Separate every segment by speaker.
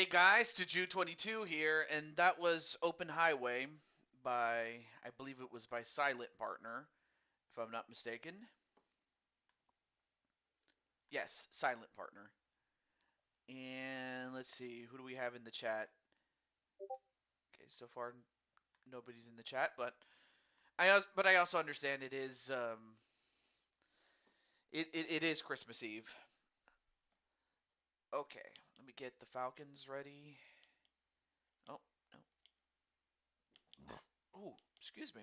Speaker 1: Hey guys, to Jew22 here, and that was Open Highway by, I believe it was by Silent Partner, if I'm not mistaken. Yes, Silent Partner. And let's see, who do we have in the chat? Okay, so far nobody's in the chat, but I also understand it is it is Christmas Eve. Okay, let me get the Falcons ready. Oh no. Oh, excuse me.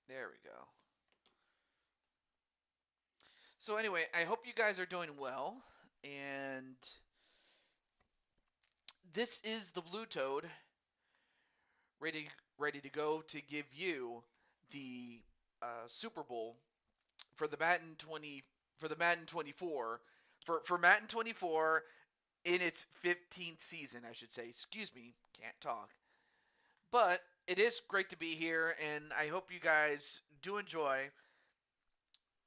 Speaker 1: There we go. So anyway, I hope you guys are doing well, and this is the Blue Toad, ready to go to give you the Super Bowl for the Madden 20 for the Madden 24 for Madden 24 in its 15th season, I should say. Excuse me, can't talk. But it is great to be here, and I hope you guys do enjoy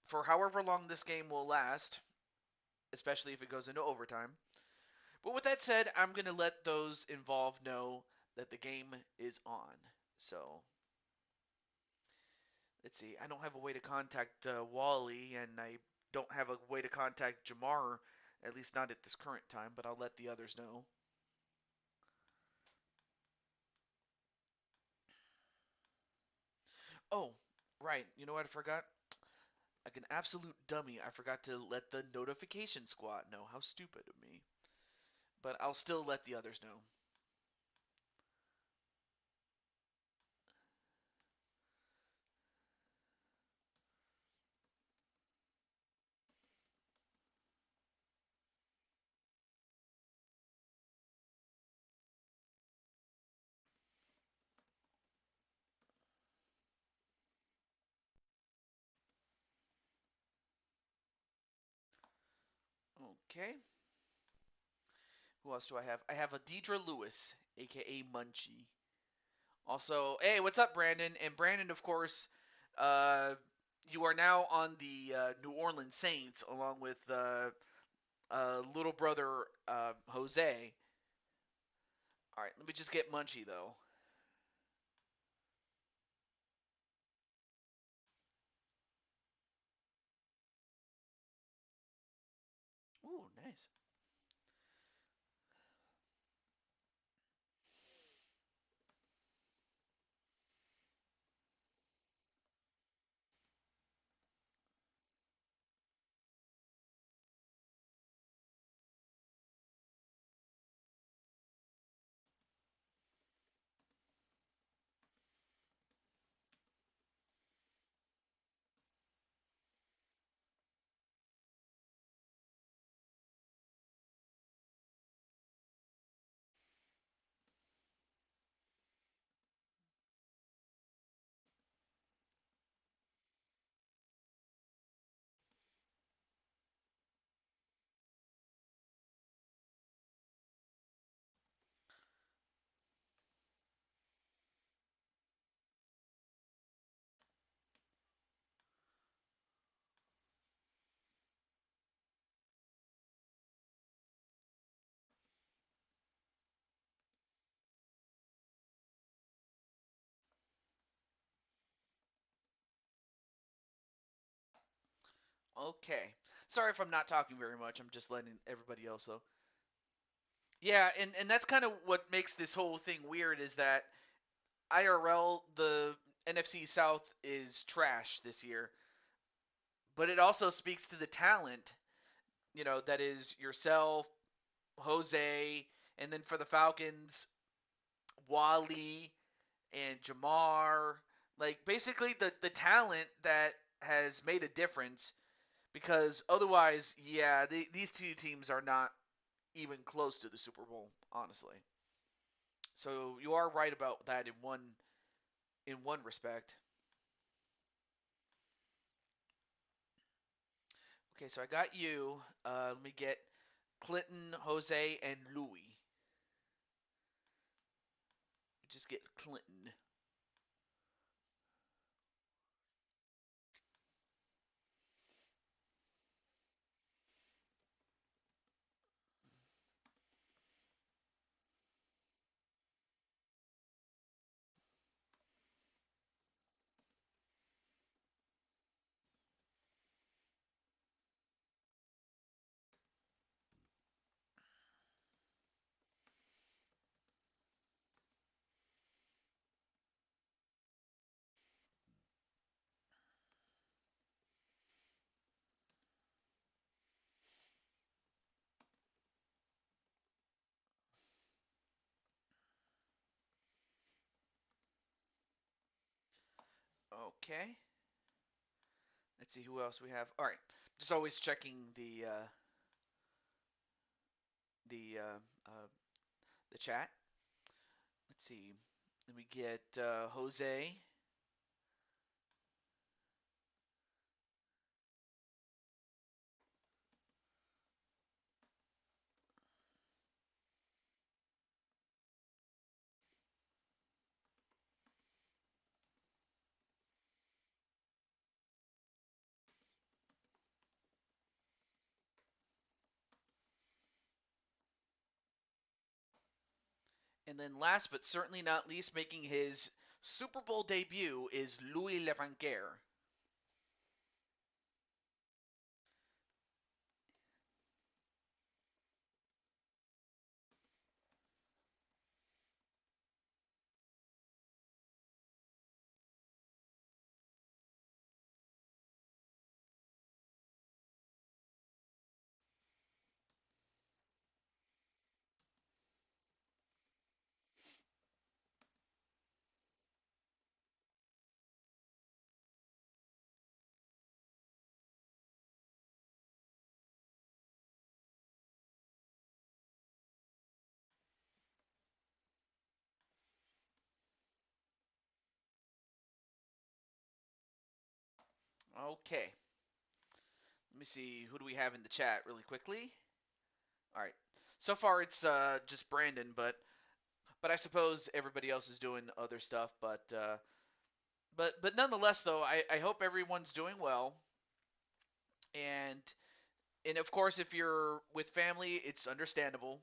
Speaker 1: for however long this game will last, especially if it goes into overtime. But with that said, I'm going to let those involved know that the game is on. So, let's see. I don't have a way to contact Wally, and I don't have a way to contact Jamar, at least not at this current time, but I'll let the others know. Oh, right. You know what I forgot? Like an absolute dummy, I forgot to let the notification squad know. How stupid of me. But I'll still let the others know. Okay. Who else do I have? I have a Deidre Lewis, aka Munchie. Also, hey, what's up, Brandon? And Brandon, of course, uh, you are now on the New Orleans Saints along with little brother Jose. All right, let me just get Munchie though. Ooh, nice. Okay. Sorry if I'm not talking very much. I'm just letting everybody else know. Yeah, and that's kind of what makes this whole thing weird is that IRL, the NFC South is trash this year, but it also speaks to the talent, that is yourself, Jose, and then for the Falcons, Wally and Jamar, like basically the talent that has made a difference because otherwise, yeah, these two teams are not even close to the Super Bowl, honestly. So you are right about that in one respect. Okay, so I got you. Let me get Clinton, Jose, and Louie. Just get Clinton. Okay. Let's see who else we have. All right. Just always checking the uh, uh, the chat. Let's see. Then we get Jose. And then last but certainly not least, making his Super Bowl debut is Louis Levanquer. Okay. Let me see. Who do we have in the chat really quickly? All right. So far it's just Brandon, but I suppose everybody else is doing other stuff. But nonetheless, though, I hope everyone's doing well. And and of course, if you're with family, it's understandable.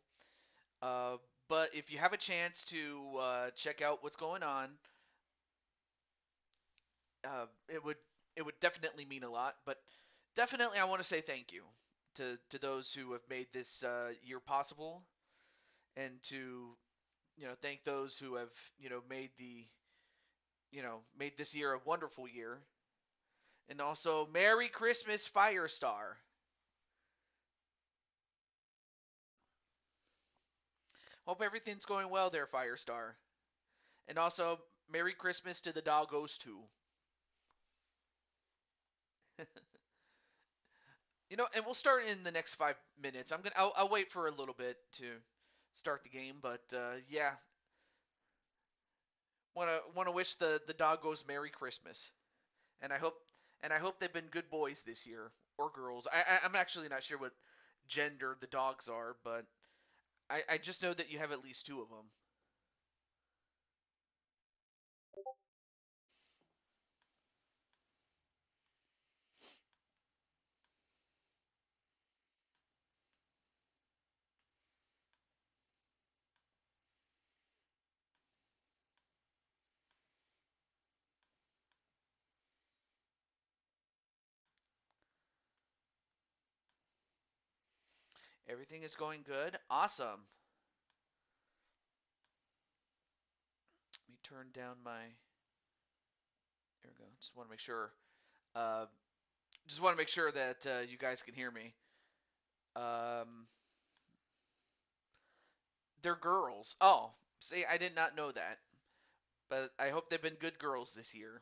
Speaker 1: Uh, but if you have a chance to check out what's going on, it would definitely mean a lot. But definitely, I want to say thank you to those who have made this year possible, and to thank those who have made this year a wonderful year. And also, Merry Christmas, Firestar. Hope everything's going well there, Firestar. And also, Merry Christmas to the doggos too. And we'll start in the next 5 minutes. I'll wait for a little bit to start the game, but yeah, wanna wish the doggos Merry Christmas, and I hope they've been good boys this year or girls. I'm actually not sure what gender the dogs are, but I just know that you have at least two of them. Everything is going good. Awesome. Let me turn down my. There we go. Just want to make sure. Uh, just want to make sure that you guys can hear me. Um, they're girls. Oh, see, I did not know that, but I hope they've been good girls this year.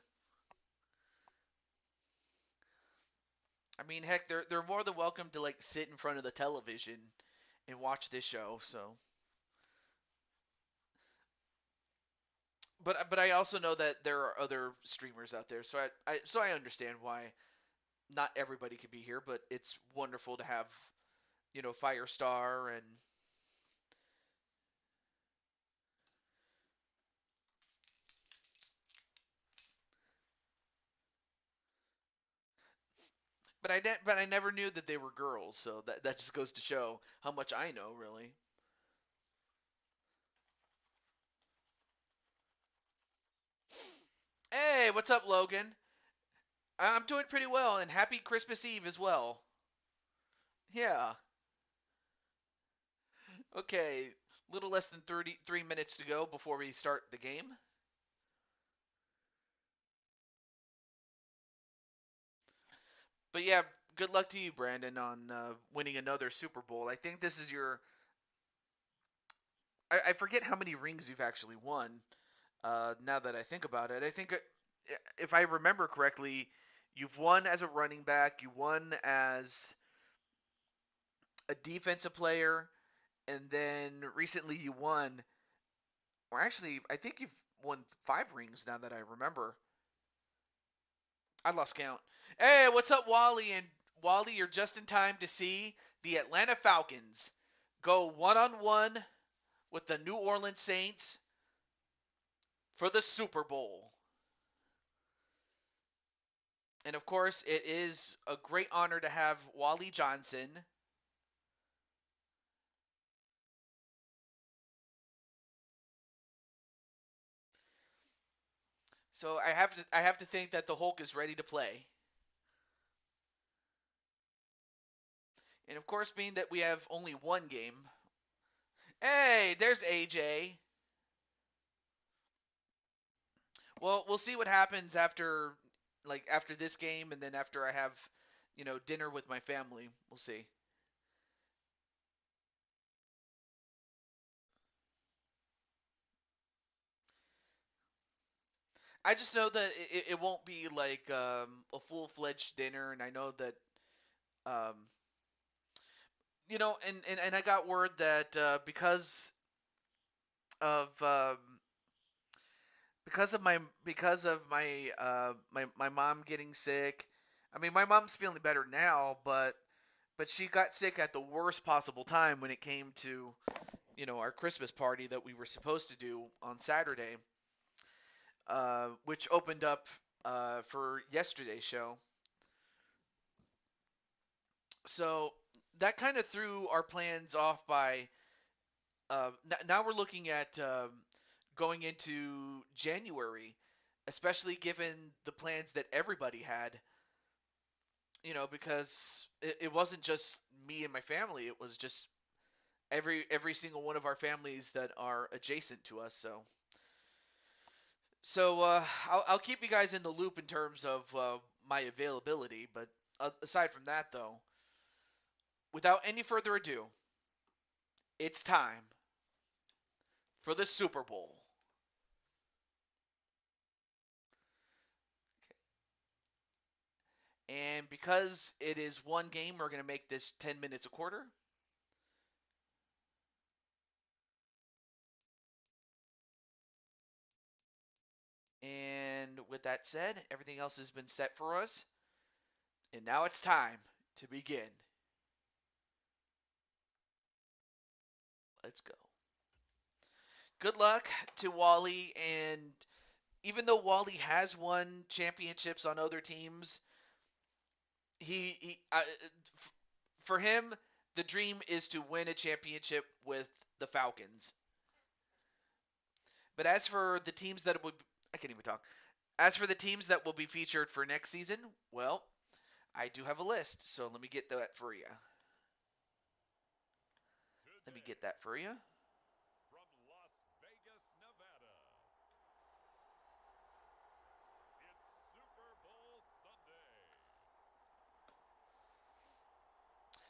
Speaker 1: I mean, heck, they're more than welcome to like sit in front of the television and watch this show. So, but I also know that there are other streamers out there, so I understand why not everybody could be here, but it's wonderful to have Firestar. And but I never knew that they were girls, so that just goes to show how much I know, really. Hey, what's up, Logan? I'm doing pretty well, and happy Christmas Eve as well. Yeah. Okay. Little less than 33 minutes to go before we start the game. But yeah, good luck to you, Brandon, on winning another Super Bowl. I think this is your. I forget how many rings you've actually won. Now that I think about it, I think if I remember correctly, you've won as a running back, you won as a defensive player, and then recently you won, or actually, I think you've won 5 rings now that I remember. I lost count. Hey, what's up, Wally? And Wally, you're just in time to see the Atlanta Falcons go one-on-one with the New Orleans Saints for the Super Bowl. And of course, it is a great honor to have Wally Johnson. So I have to think that the Hulk is ready to play. And of course, being that we have only one game. Hey, there's AJ. Well, we'll see what happens after this game, and then after I have, dinner with my family. We'll see. I just know that it won't be like a full-fledged dinner, and I know that um, and I got word that of um, because of my mom getting sick. I mean, my mom's feeling better now, but she got sick at the worst possible time when it came to our Christmas party that we were supposed to do on Saturday, which opened up for yesterday's show. So that kind of threw our plans off by now we're looking at going into January, especially given the plans that everybody had. Because it wasn't just me and my family; it was just every single one of our families that are adjacent to us. So I'll keep you guys in the loop in terms of my availability. But aside from that, though, without any further ado, it's time for the Super Bowl. And because it is one game, we're going to make this 10 minutes a quarter. And with that said, everything else has been set for us. And now it's time to begin. Let's go. Good luck to Wally. And even though Wally has won championships on other teams, for him, the dream is to win a championship with the Falcons. But as for the teams that will, I can't even talk. As for the teams that will be featured for next season, well, I do have a list, so let me get that for you. Let me get that for you.
Speaker 2: From Las Vegas, Nevada, it's Super Bowl Sunday.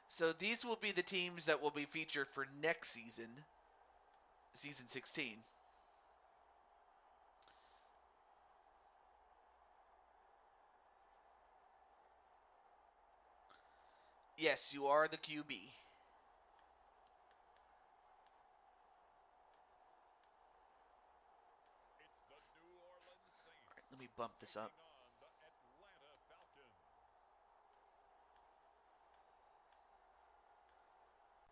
Speaker 1: So these will be the teams that will be featured for next season, season 16. Yes, you are the QB.
Speaker 2: It's the New Orleans
Speaker 1: All right,
Speaker 2: Saints
Speaker 1: let me bump this up.
Speaker 2: taking on the Atlanta Falcons.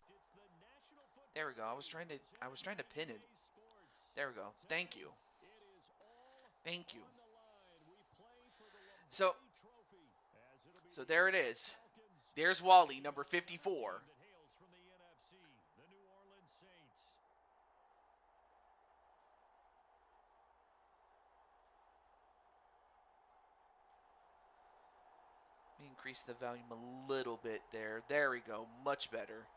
Speaker 2: It's the National
Speaker 1: There we
Speaker 2: Football
Speaker 1: go. I was
Speaker 2: League
Speaker 1: trying to I was
Speaker 2: presented
Speaker 1: trying to
Speaker 2: by
Speaker 1: pin it.
Speaker 2: EA Sports.
Speaker 1: There we go. Thank you.
Speaker 2: Tonight, it is all
Speaker 1: Thank you.
Speaker 2: on the line. We play for the
Speaker 1: So
Speaker 2: Lombardi Trophy as it'll be
Speaker 1: so
Speaker 2: the
Speaker 1: there it
Speaker 2: Atlanta
Speaker 1: is.
Speaker 2: Falcons
Speaker 1: There's Wally,
Speaker 2: taking
Speaker 1: number
Speaker 2: on the
Speaker 1: 54.
Speaker 2: team that hails from the NFC, the New Orleans Saints.
Speaker 1: Let me increase the volume a little bit there. There we go. Much better.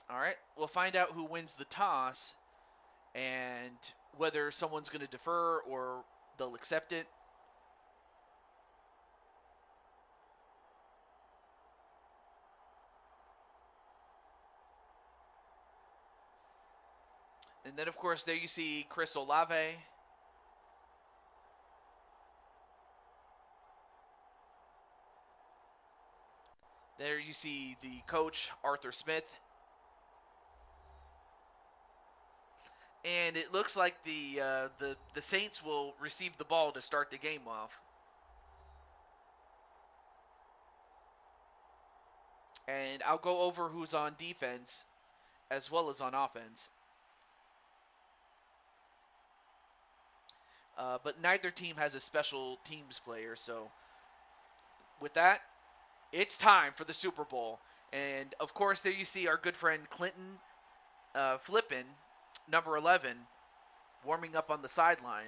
Speaker 1: All right. We'll find out who wins the toss and whether someone's going to defer or they'll accept it. And then, of course, there you see Chris Olave. There you see the coach, Arthur Smith. And it looks like the Saints will receive the ball to start the game off. And I'll go over who's on defense as well as on offense. But neither team has a special teams player, so with that, it's time for the Super Bowl. And of course, there you see our good friend Clinton Flippin, number 11, warming up on the sideline.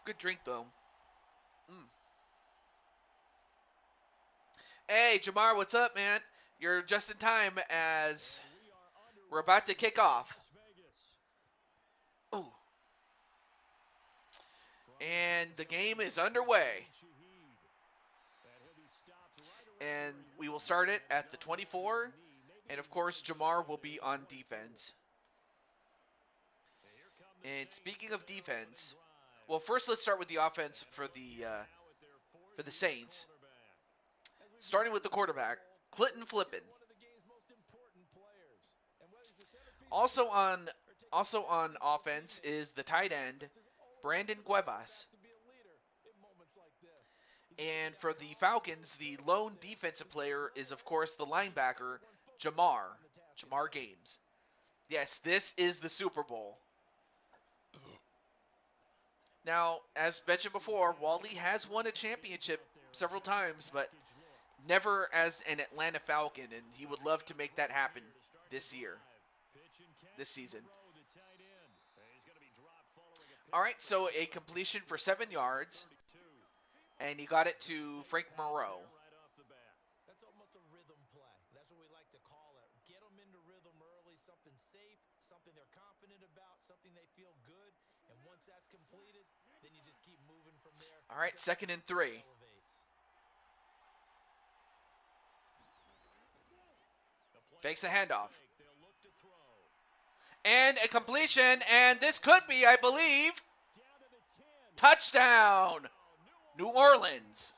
Speaker 1: Good drink, though. Mm. Hey, Jamar, what's up, man? You're just in time as we're about to kick off. Ooh. And the game is underway. And we will start it at the 24. And of course, Jamar will be on defense. And speaking of defense, well, first let's start with the offense for the Saints. Starting with the quarterback, Clinton Flippin. Also on offense is the tight end, Brandon Cuevas. And for the Falcons, the lone defensive player is, of course, the linebacker, Jamar Games. Yes, this is the Super Bowl. Now, as mentioned before, Wally has won a championship several times, but never as an Atlanta Falcon, and he would love to make that happen this season. All right, so a completion for 7 yards, and he got it to Frank Moreau.
Speaker 3: That's almost a rhythm play. That's what we like to call it. Get them into rhythm early, something safe, something they're confident about, something they feel good, and once that's completed, then you just keep moving from there.
Speaker 1: All right, 2nd and 3. Fakes a handoff. And a completion, and this could be, I believe, touchdown, New Orleans.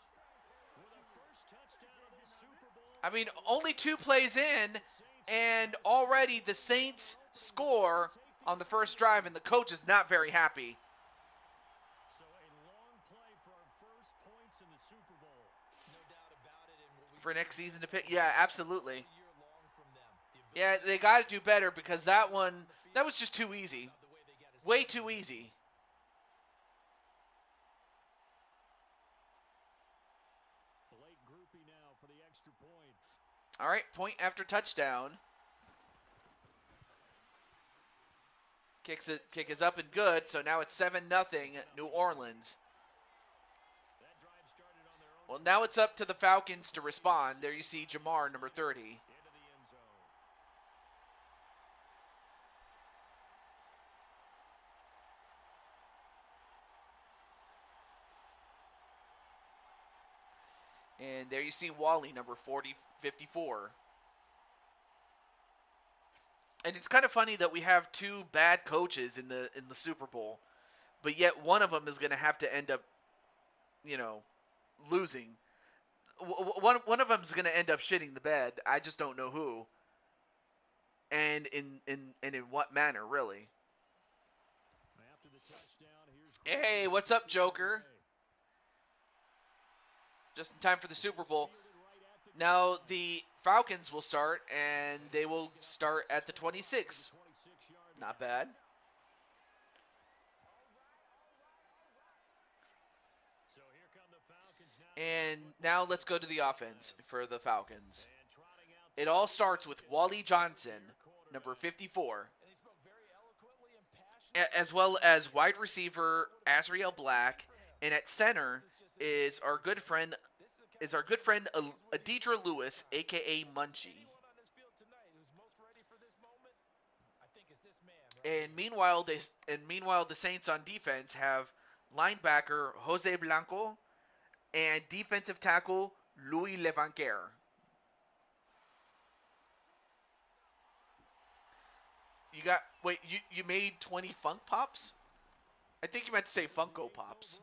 Speaker 1: I mean, only 2 plays in, and already the Saints score on the first drive, and the coach is not very happy. For next season to pick, yeah, absolutely. Yeah, they got to do better because that was just too easy. Way too easy. All right, point after touchdown. Kick is up and good, so now it's 7-0 New Orleans. Well, now it's up to the Falcons to respond. There you see Jamar, number 30. And there you see Wally, number 54. And it's kind of funny that we have 2 bad coaches in the Super Bowl, but yet one of them is going to have to end up, losing. One of them is going to end up shitting the bed. I just don't know who, and in what manner, really. Hey, what's up, Joker? Just in time for the Super Bowl. Now the Falcons will start, and they will start at the 26. Not bad. And now let's go to the offense for the Falcons. It all starts with Wally Johnson, number 54, as well as wide receiver Azriel Black, and at center is our good friend Adidra Lewis, aka Munchie.
Speaker 3: fastest man right
Speaker 1: And meanwhile the Saints on defense have linebacker Jose Blanco and defensive tackle Louis Levanquer. You made 20 Funk Pops? I think you meant to say Funko Pops.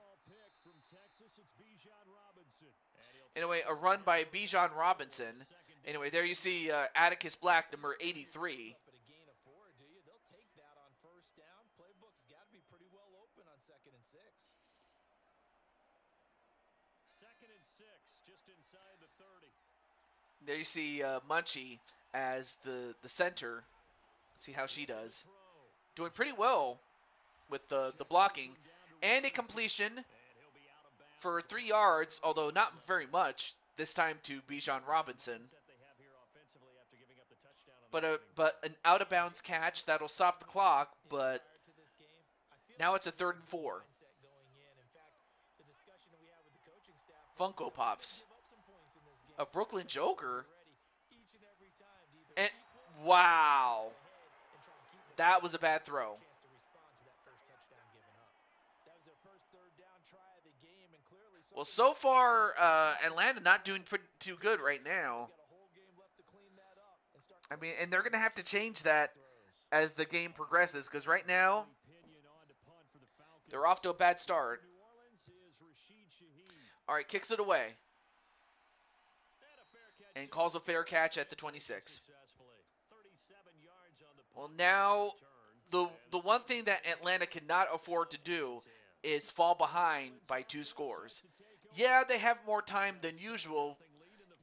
Speaker 1: Anyway, a run by Bijan Robinson. Anyway, there you see Atticus Black, number 83.
Speaker 3: up at a gain of 4, do you? They'll take that on first down. Playbook's got to be pretty well open on 2nd and 6.
Speaker 2: 2nd and 6, just inside the 30.
Speaker 1: There you see Munchie as the center. Let's see how she does. Doing pretty well with the blocking. And a completion for 3 yards, although not very much, this time to Bijan Robinson. But an out-of-bounds catch that'll stop the clock, but now it's a 3rd and 4. Funko Pops. A Brooklyn Joker. And wow. That was a bad throw. Well, so far, Atlanta not doing too good right now. I mean, and they're going to have to change that as the game progresses, because right now, they're off to a bad start. All right, kicks it away. And calls a fair catch at the 26. Well, now, the one thing that Atlanta cannot afford to do is fall behind by 2 scores. Yeah, they have more time than usual,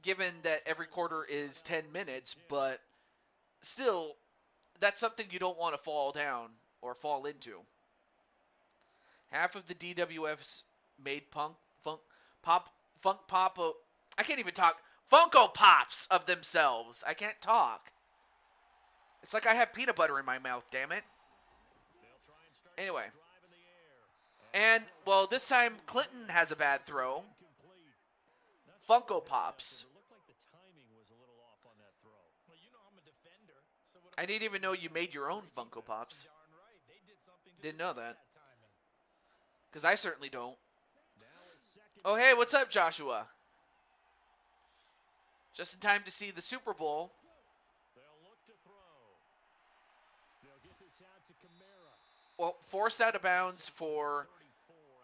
Speaker 1: given that every quarter is 10 minutes, but still, that's something you don't want to fall down or fall into. Half of the DWFs made Funko Pops of themselves. I can't talk. It's like I have peanut butter in my mouth, damn it. Anyway. And, well, this time Clinton has a bad throw. Funko Pops. I didn't even know you made your own Funko Pops. Didn't know that. Because I certainly don't. Oh, hey, what's up, Joshua? Just in time to see the Super Bowl. Well, forced out of bounds for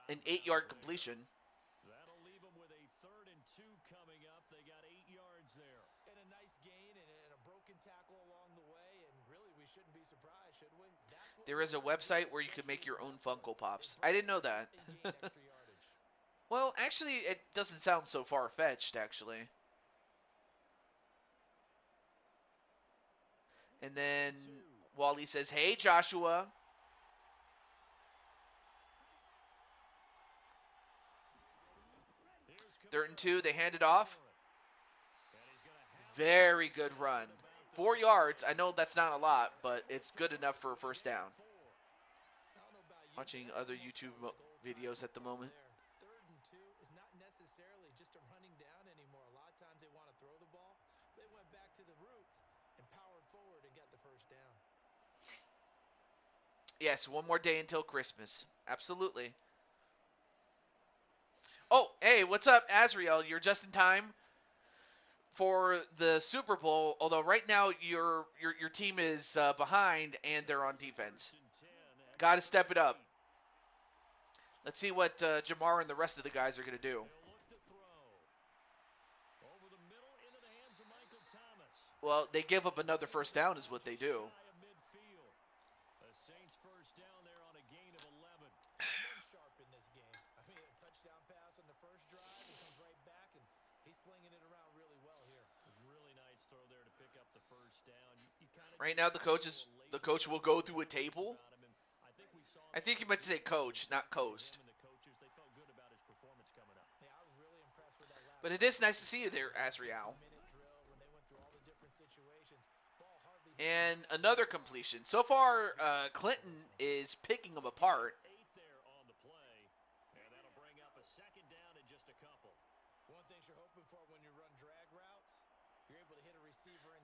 Speaker 1: an 8-yard completion.
Speaker 2: That'll leave them with a 3rd and 2 coming up. They got 8 yards there.
Speaker 3: And a nice gain and a broken tackle along the way, and really we shouldn't be surprised, should we?
Speaker 1: There is a website where you can make your own Funko Pops. I didn't know that. Well, actually, it doesn't sound so far-fetched, actually. And then Wally says, hey, Joshua. 3rd and 2, they hand it off. Very good run. 4 yards. I know that's not a lot, but it's good enough for a first down. Watching other YouTube videos at the moment.
Speaker 3: 3rd and 2 is not necessarily just a running down anymore. A lot of times they want to throw the ball. They went back to the roots and powered forward and got the first down.
Speaker 1: Yes, one more day until Christmas. Absolutely. Oh, hey, what's up, Azriel? You're just in time for the Super Bowl, although right now your team is behind and they're on defense. Got to step it up. Let's see what Jamar and the rest of the guys are going to do. Well, they give up another first down is what they do. Right now, the coach will go through a table. I think you meant to say coach, not coast. But it is nice to see you there, Azriel. And another completion. So far, Clinton is picking them apart.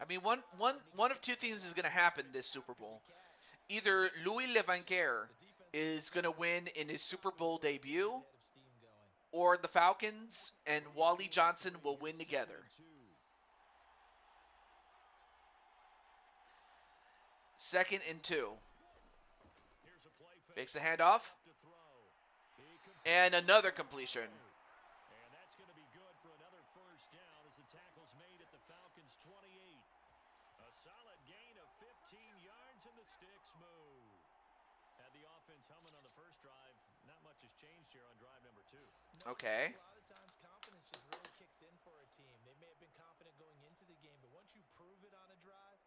Speaker 1: I mean, one of two things is going to happen this Super Bowl. either Louis Levanquer is going to win in his Super Bowl debut, or the Falcons and Wally Johnson will win together. Second and 2. Fakes the handoff. And another completion.
Speaker 2: And that's going to be good for another first down as the tackle's made at the Falcons' 28. A solid gain of 15 yards and the sticks move. Had the offense humming on the first drive. Not much has changed here on drive number 2.
Speaker 1: Okay.
Speaker 3: A lot of times confidence just really kicks in for a team. They may have been confident going into the game, but once you prove it on a drive,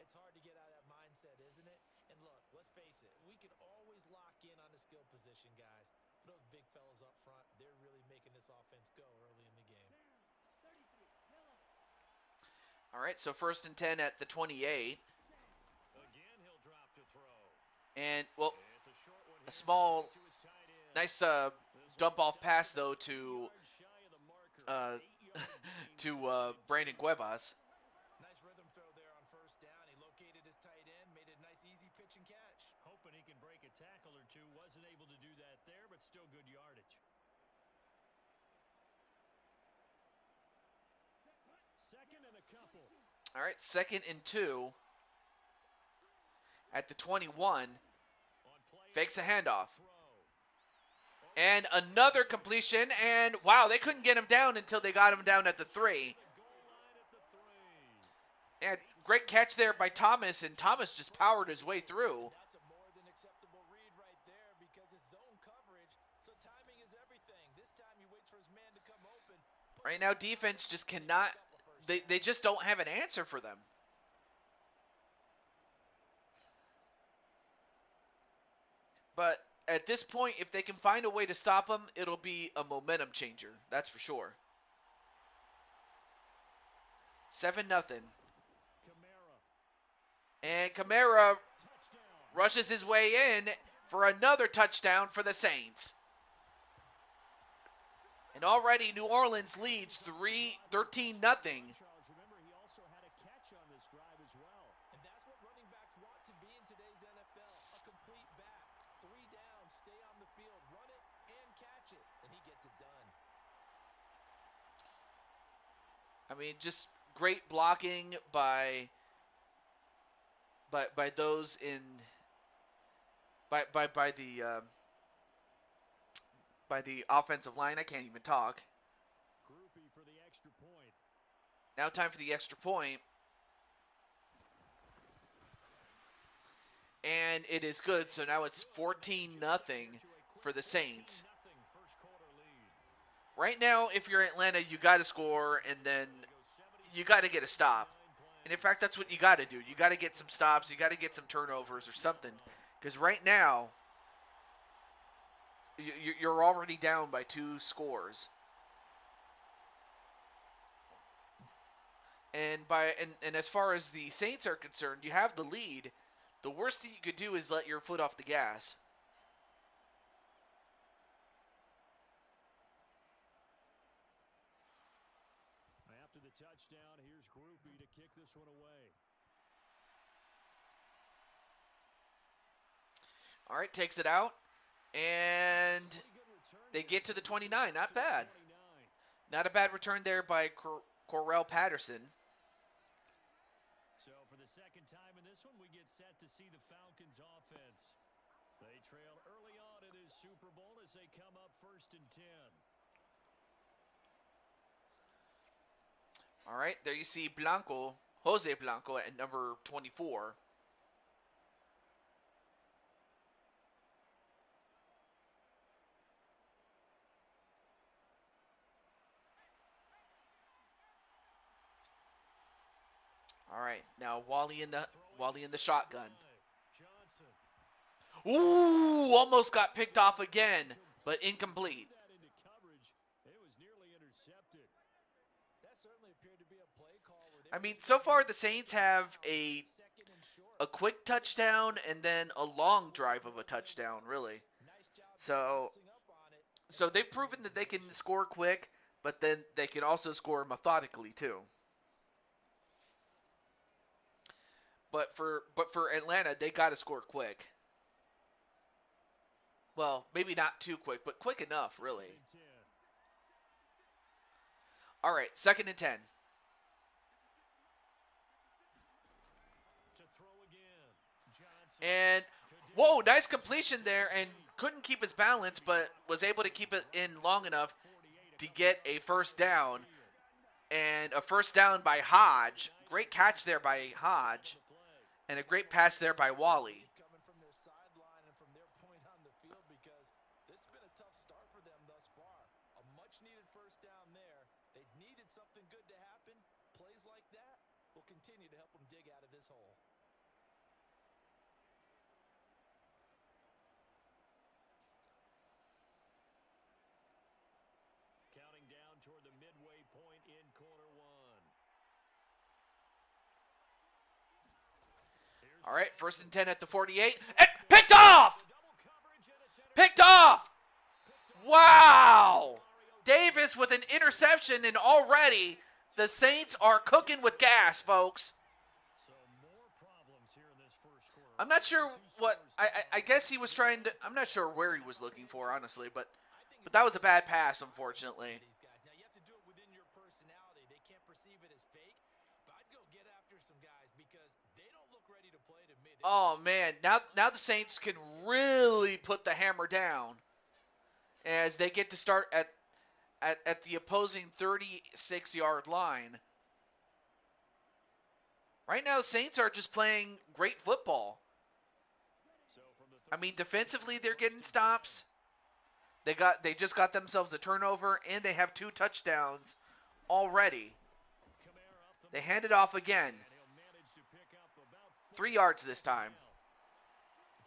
Speaker 3: it's hard to get out of that mindset, isn't it? And look, let's face it, we can always lock in on the skill position, guys. But those big fellas up front, they're really making this offense go early in the game.
Speaker 1: All right, so first and 10 at the 28.
Speaker 2: Again, he'll drop to throw.
Speaker 1: And, well,
Speaker 2: It's a short one
Speaker 1: a
Speaker 2: here
Speaker 1: small,
Speaker 2: to his tight end.
Speaker 1: nice dump-off pass, though, to Brandon Cuevas.
Speaker 3: Nice rhythm throw there on first down. He located his tight end, made a nice easy pitch and catch.
Speaker 2: Hoping he can break a tackle or two. Wasn't able to do that there, but still good yardage. Second and a couple.
Speaker 1: All right, second and 2 at the 21. Fakes a handoff. And another completion, and wow, they couldn't get him down until they got him down at the 3. And great catch there by Thomas, and Thomas just powered his way through.
Speaker 3: That's a more than acceptable read right there because it's zone coverage, so timing is everything. This time he waits for his man to come open.
Speaker 1: Right now, defense just cannot, they just don't have an answer for them. But at this point, if they can find a way to stop them, it'll be a momentum changer. That's for sure. 7-0. And Kamara rushes his way in for another touchdown for the Saints. And already New Orleans leads 13-0.
Speaker 2: Remember, he also had a catch on this drive as well.
Speaker 3: And that's what running backs want to be in today's NFL. A complete back. 3 down, stay on the field, run it, and catch it. And he gets it done.
Speaker 1: I mean, just great blocking by those in by the offensive line. I can't even talk.
Speaker 2: Groupie for the extra point.
Speaker 1: Now time for the extra point. And it is good, so now it's 14-0 for the Saints. Right now, if you're Atlanta, you got to score, and then you got to get a stop. And in fact, that's what you got to do. You got to get some stops. You got to get some turnovers or something. Because right now, you're already down by 2 scores. And as far as the Saints are concerned, you have the lead. The worst thing you could do is let your foot off the gas.
Speaker 2: After the touchdown, here's Groupie to kick this one away.
Speaker 1: All right, takes it out. And they get to the 29. Not bad. Not a bad return there by Corell Patterson.
Speaker 2: So for the second time in this one, we get set to see the Falcons offense. They trail early on in this Super Bowl as they come up 1st and 10.
Speaker 1: All right, there you see Jose Blanco at number 24. All right, now Wally in the shotgun. Ooh, almost got picked off again, but incomplete. I mean, so far the Saints have a quick touchdown and then a long drive of a touchdown, really. So they've proven that they can score quick, but then they can also score methodically too. But for Atlanta, they got to score quick. Well, maybe not too quick, but quick enough, really. All right, 2nd and 10. And whoa, nice completion there, and couldn't keep his balance, but was able to keep it in long enough to get a first down. And a first down by Hodge. Great catch there by Hodge. And a great pass there by Wally.
Speaker 3: Coming from their sideline and from their point on the field, because this has been a tough start for them thus far. A much-needed first down there. They needed something good to happen. Plays like that will continue to help them dig out of this hole.
Speaker 2: Counting down toward the midway point in quarter one.
Speaker 1: All right, 1st and 10 at the 48. And picked off! Picked off! Wow! Davis with an interception, and already the Saints are cooking with gas, folks. I'm not sure what I guess he was trying to. I'm not sure where he was looking for, honestly, but that was a bad pass, unfortunately.
Speaker 3: Now you have to do it within your personality. They can't perceive it as fake, but I'd go get after some guys because they don't look ready to play to me.
Speaker 1: Oh man, now the Saints can really put the hammer down as they get to start at the opposing 36-yard line. Right now, the Saints are just playing great football. I mean, defensively, they're getting stops. They just got themselves a turnover, and they have 2 touchdowns already. They hand it off again. 3 yards this time.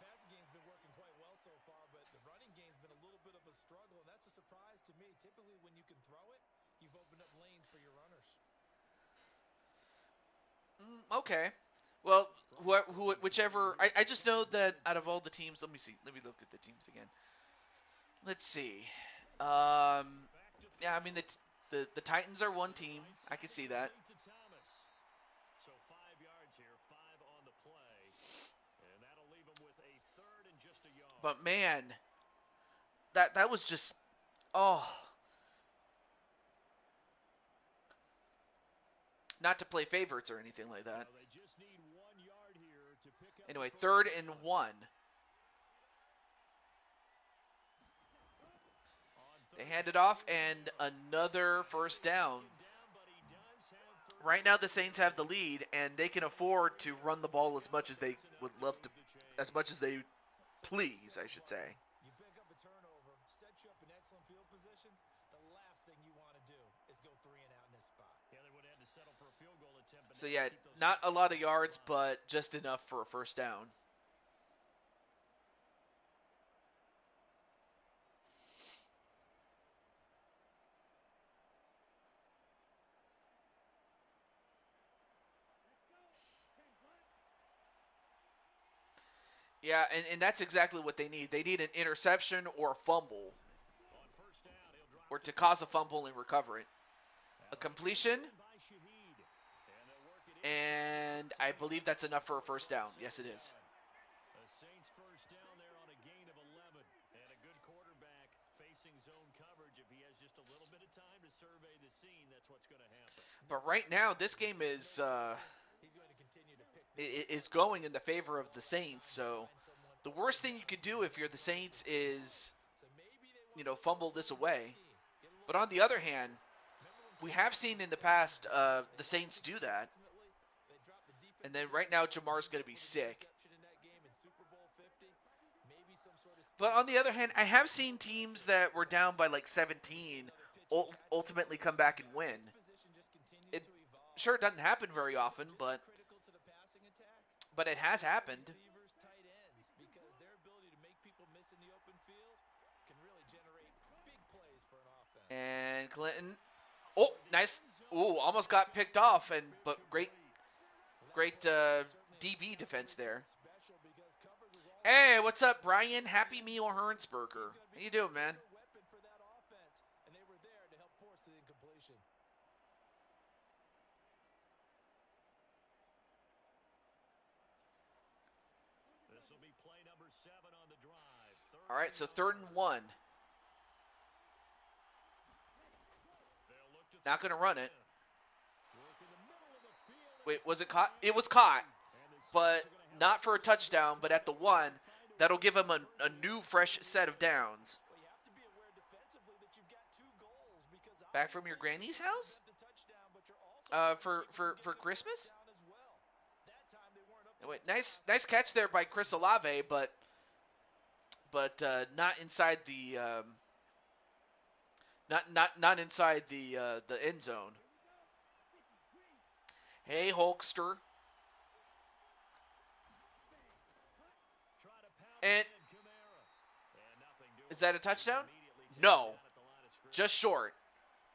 Speaker 3: The passing game's been working quite well so far, but the running game's been a little bit of a struggle, and that's a surprise to me. Typically, when you can throw it, you've opened up lanes for your runners.
Speaker 1: Okay. Well, whichever. I just know that out of all the teams, let me see. Let me look at the teams again. Let's see. Yeah, I mean the Titans are one team. I can see that.
Speaker 2: So 5 yards here, 5 on the play, and that'll leave them with a 3rd and just a yard.
Speaker 1: But man, that was just not to play favorites or anything like that.
Speaker 2: So they just need 1 yard here to pick up.
Speaker 1: Anyway, 3rd and 1. They hand it off, and another first down. Right now, the Saints have the lead, and they can afford to run the ball as much as they would love to, as much as they please, I should say.
Speaker 3: You pick up a turnover, set you up in excellent field position. The last thing you want to do is go 3 and out in this spot.
Speaker 2: Yeah, they would have had to settle for a field goal attempt.
Speaker 1: So yeah, not a lot of yards, but just enough for a first down. Yeah, and that's exactly what they need. They need an interception or a fumble, or to cause a fumble and recover it. A completion, and I believe that's enough for a first down. Yes, it is.
Speaker 2: A Saints first down there on a gain of 11, and a good quarterback facing zone coverage. If he has just a little bit of time to survey the scene, that's what's going to happen.
Speaker 1: But right now, this game is
Speaker 3: He's going to continue to pick
Speaker 1: is going in the favor of the Saints. So the worst thing you could do if you're the Saints is, fumble this away. But on the other hand, we have seen in the past the Saints do that. And then right now, Jamar's going to be sick. But on the other hand, I have seen teams that were down by like 17 ultimately come back and win. It sure doesn't happen very often, but it has happened. And Clinton, oh, nice. Ooh, almost got picked off, but great DB defense there. Hey, what's up, Brian? Happy Meal Hernsberger. How you doing, man?
Speaker 2: be play number 7 on the drive.
Speaker 1: All right, so 3rd and 1.
Speaker 2: They'll look to
Speaker 1: Not going to run it.
Speaker 2: work in the middle of the field.
Speaker 1: Wait, was it caught? It was caught, but not for a touchdown, but at the 1. That'll give him a new, fresh set of downs.
Speaker 3: Well, you have to be aware defensively that you've got 2 goals because
Speaker 1: Back from your granny's house?
Speaker 3: the touchdown, but you're also
Speaker 1: For Christmas?
Speaker 3: down as well. That time they weren't up to
Speaker 1: Wait, nice catch there by Chris Olave, but not inside the not inside the end zone. Hey, Hulkster. And is that a touchdown? No, just short.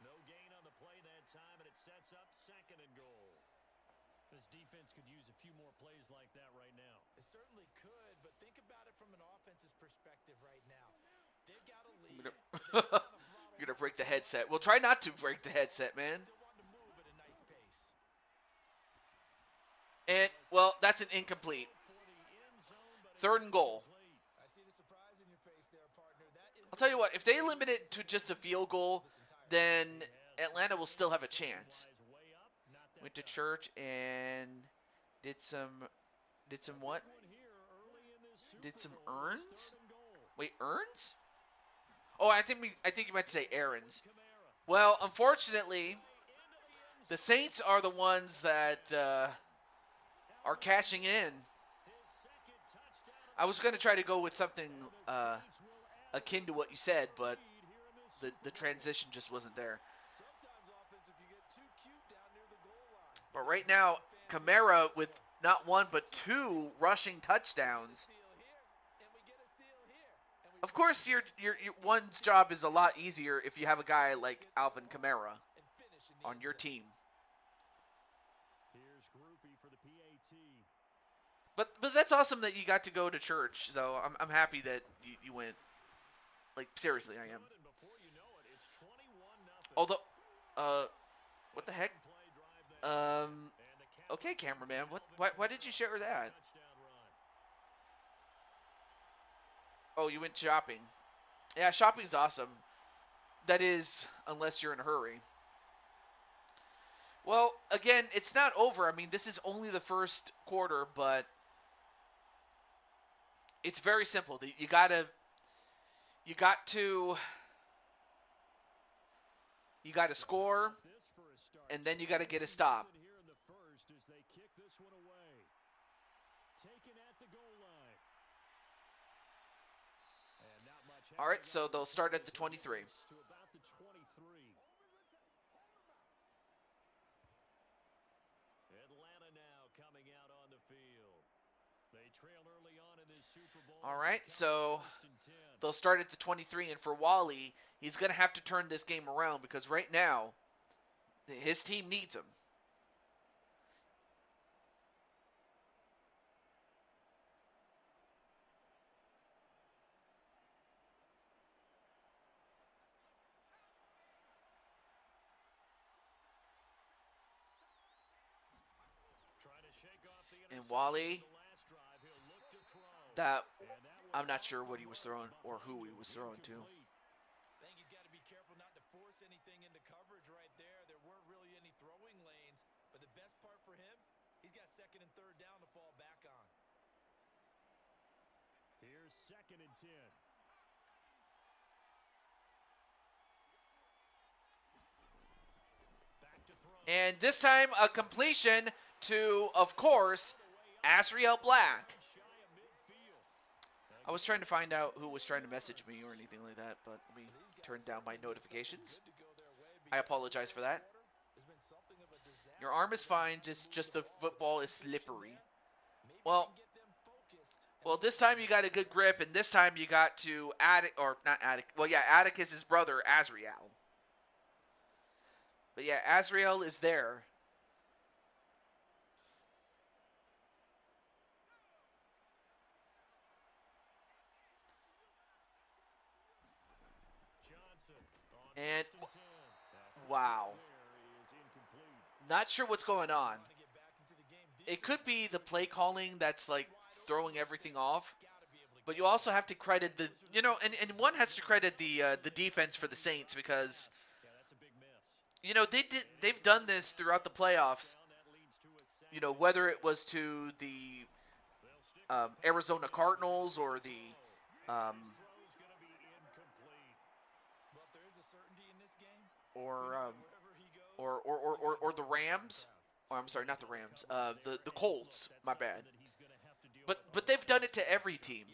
Speaker 2: No gain on the play that time, and it sets up 2nd and goal. This defense could use a few more plays like that right now.
Speaker 3: It certainly could, but think about it from an offense's perspective right now. They've got a lead.
Speaker 1: You're gonna break the headset. We'll try not to break the headset, man.
Speaker 3: Still wanting to move at a nice pace.
Speaker 1: And well, that's an incomplete. 3rd and goal.
Speaker 3: I see the surprise in your face there, partner. That is
Speaker 1: I'll tell you what, if they limit it to just a field goal, then Atlanta will still have a chance. Went to church and did some what? Did some errands? Wait, errands? Oh, I think you meant to say errands. Well, unfortunately, the Saints are the ones that are cashing in. I was going to try to go with something akin to what you said, but the transition just wasn't there.
Speaker 3: sometimes offenses can get too cute down near the goal line.
Speaker 1: But right now, Kamara with not 1 but 2 rushing touchdowns.
Speaker 3: Seal here, and we get a seal here. And we
Speaker 1: Of course, your one's job is a lot easier if you have a guy like Alvin Kamara
Speaker 3: and finish in the
Speaker 1: on
Speaker 3: end
Speaker 1: your
Speaker 3: zone.
Speaker 1: team.
Speaker 2: Here's Groupie for the PAT.
Speaker 1: But that's awesome that you got to go to church. So I'm happy that you went. Like seriously, I am.
Speaker 2: Good, and before you know it, it's 21-0.
Speaker 1: Although, what the heck?
Speaker 2: Play drive there. And the
Speaker 1: Okay, cameraman. Why did you share that?
Speaker 2: touchdown run.
Speaker 1: Oh, you went shopping. Yeah, shopping's awesome. That is, unless you're in a hurry. Well, again, it's not over. I mean, this is only the first quarter, but it's very simple. You got to score,
Speaker 2: This for a start.
Speaker 1: and then you got to get a stop.
Speaker 2: Here in the first as they kick this one away. Taken at the goal line. And not much
Speaker 1: All right,
Speaker 2: happening
Speaker 1: so
Speaker 2: on
Speaker 1: they'll
Speaker 2: the
Speaker 1: start at the
Speaker 2: play.
Speaker 1: 23.
Speaker 2: To about the 23. Atlanta now coming out on the field. They trail early on in this Super Bowl.
Speaker 1: All right, so
Speaker 2: 1st and 10.
Speaker 1: they'll start at the 23, and for Wally, he's going to have to turn this game around because right now, his team needs him.
Speaker 2: Trying to shake off the
Speaker 1: And
Speaker 2: interception
Speaker 1: Wally,
Speaker 2: from the last drive. He'll look to throw.
Speaker 1: that
Speaker 2: And that
Speaker 1: I'm not sure what he was throwing or who he was throwing to.
Speaker 3: I think he's got to be careful not to force anything into coverage right there. There weren't really any throwing lanes, but the best part for him, he's got 2nd and 3rd down to fall back on.
Speaker 2: Here's 2nd and 10. Back to throw.
Speaker 1: And this time, a completion to, of course, Asriel Black.
Speaker 2: Shy of midfield.
Speaker 1: I was trying to find out who was trying to message me or anything like that, but let me turn down my notifications.
Speaker 3: Good to go their way
Speaker 1: I
Speaker 3: because
Speaker 1: apologize for that.
Speaker 3: has been something of a disaster.
Speaker 1: Your arm is fine, just the football is slippery.
Speaker 3: Maybe
Speaker 1: Well,
Speaker 3: can get them focused.
Speaker 1: Well, this time you got a good grip, and this time you got to Atticus's brother, Asriel. But yeah, Asriel is there.
Speaker 2: Johnson on
Speaker 1: And
Speaker 2: 1st and 10. That
Speaker 1: wow.
Speaker 2: there is incomplete.
Speaker 1: Not sure what's going on.
Speaker 3: Want to get back into the game
Speaker 1: It could be the play calling that's like throwing everything off. But you also have to credit the, and one has to credit the defense for the Saints because, they've done this throughout the playoffs. Whether it was to the Arizona Cardinals or the or the Rams. Oh, I'm sorry, not the Rams. The Colts. My bad. But they've done it to every team.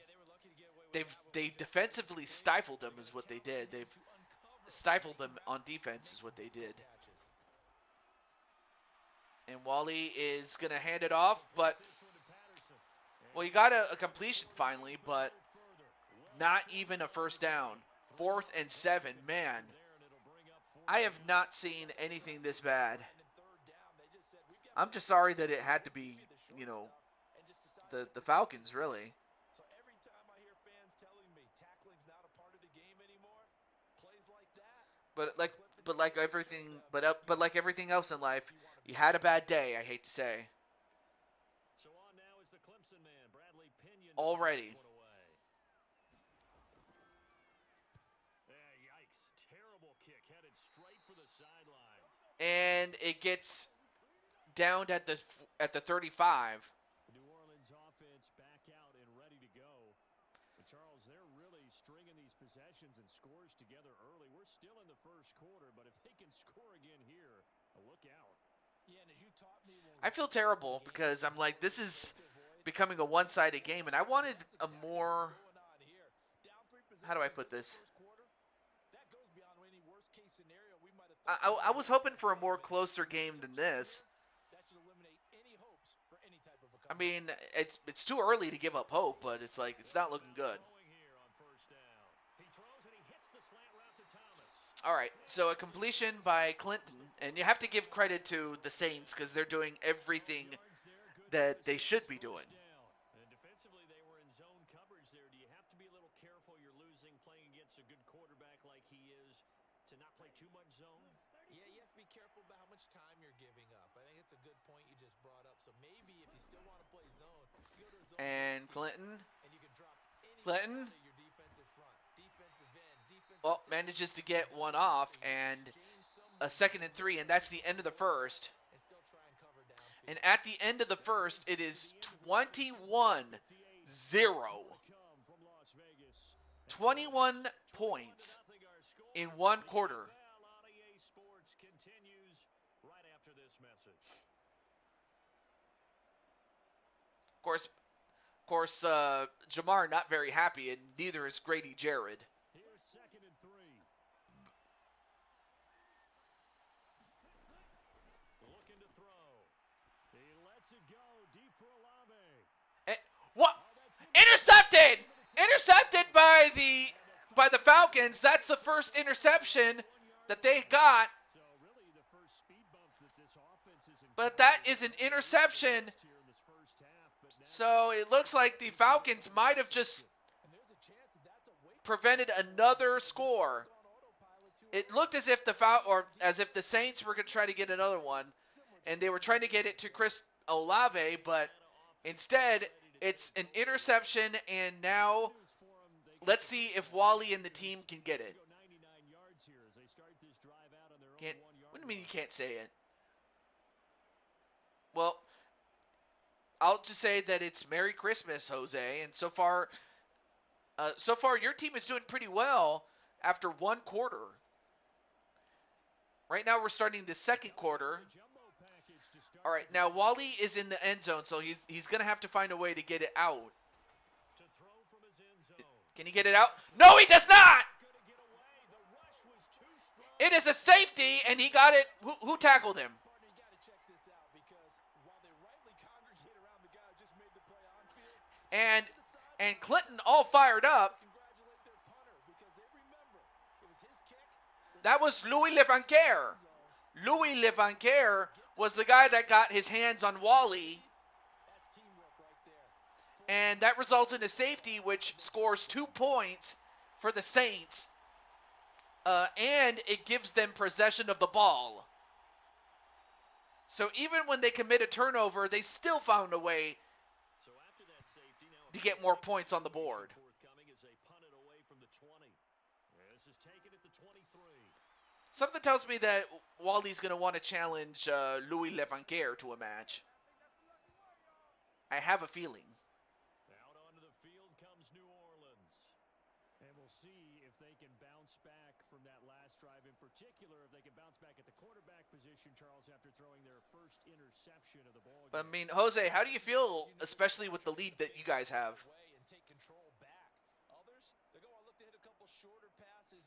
Speaker 1: They defensively stifled them is what they did. They've stifled them on defense is what they did. And Wally is gonna hand it off, but well, he got a completion finally, but not even a first down. 4th and 7, man. I have not seen anything this bad. I'm just sorry that it had to be, the Falcons, really.
Speaker 3: So every time I hear fans telling me tackling's not a part of the game anymore, plays like that.
Speaker 1: But like everything else in life, you had a bad day. I hate to say.
Speaker 2: So on now is the Clemson man, Bradley Pinion.
Speaker 1: Already.
Speaker 2: Yikes! Terrible kick, headed straight for the sidelines.
Speaker 1: And it gets downed at the 35.
Speaker 2: New Orleans offense back out and ready to go. But Charles, they're really stringing these possessions and scores together early. We're still in the first quarter, but if they can score again here, look out.
Speaker 3: Yeah, and as you taught me
Speaker 1: I feel terrible because I'm like, this is becoming a one-sided game, and I wanted a more. How do I put this? I was hoping for a more closer game than this. I mean, it's too early to give up hope, but it's like it's not looking good. All right, so a completion by Clinton, and you have to give credit to the Saints because they're doing everything that they should be doing.
Speaker 2: Defensively, they were in zone coverage there. Do you have to be a little careful? You're losing playing against a good quarterback like he is to not play too much zone?
Speaker 3: Yeah, you have to be careful about how much time you're giving up. I think it's a good point you just brought up. So maybe if you still want to play zone, you go to zone
Speaker 1: and Clinton.
Speaker 3: And you can drop
Speaker 1: Clinton.
Speaker 3: Your defensive front, defensive end, defensive
Speaker 1: well, manages to get one off and a 2nd and 3, and that's the end of the first. And at the end of the first, it is 21-0. 21 points in one quarter. Of course, Jamar not very happy, and neither is Grady Jarrett.
Speaker 2: Here's 2nd and 3. Looking to throw. He lets it go deep for Olave.
Speaker 1: What? Intercepted! Intercepted by the Falcons. That's the first interception that they got. But that is an interception. So it looks like the Falcons might have just prevented another score. It looked as if the Saints were going to try to get another one, and they were trying to get it to Chris Olave, but instead it's an interception, and now let's see if Wally and the team can get it. What do you mean you can't say it? Well, I'll just say that it's Merry Christmas, Jose, and so far your team is doing pretty well after one quarter. Right now we're starting the second quarter. All right, now Wally is in the end zone, so he's going to have to find a way to get it out. Can he get it out? No, he does not! It is a safety, and he got it. Who tackled him? And Clinton all fired up. That was Louis Levanquer. Louis Levanquer was the guy that got his hands on Wally. And that results in a safety, which scores 2 points for the Saints. And it gives them possession of the ball. So even when they commit a turnover, they still found a way to get more points on the board. Something tells me that Wally's going to want to challenge Louis Levanguer to a match. I have a feeling.
Speaker 2: Out onto the field comes New Orleans. And we'll see if they can bounce back from that last drive, in particular, if they can bounce back at the quarterback position, Charles, after throwing their first interception of the ball game.
Speaker 1: I mean, Jose, how do you feel, especially with the lead that you guys have?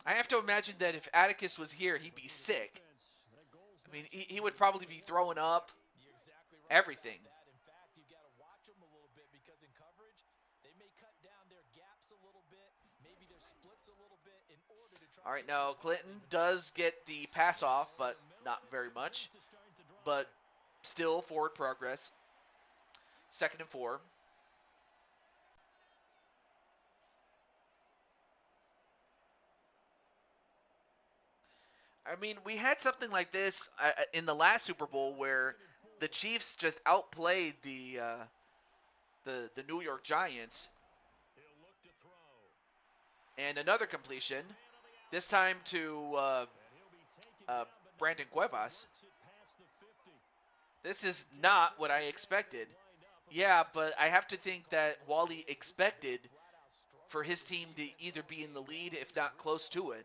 Speaker 1: I have to imagine that if Atticus was here, he'd be sick. I mean, he would probably be throwing up everything.
Speaker 3: In fact, you got to watch them a little bit because in coverage, they may cut down their gaps a little bit, maybe their splits a little bit in order to try.
Speaker 1: All right, now Clinton does get the pass off, but not very much. But still forward progress. 2nd and 4. I mean, we had something like this in the last Super Bowl where the Chiefs just outplayed the New York Giants. And another completion, this time to Brandon Cuevas. This is not what I expected. Yeah, but I have to think that Wally expected for his team to either be in the lead, if not close to it.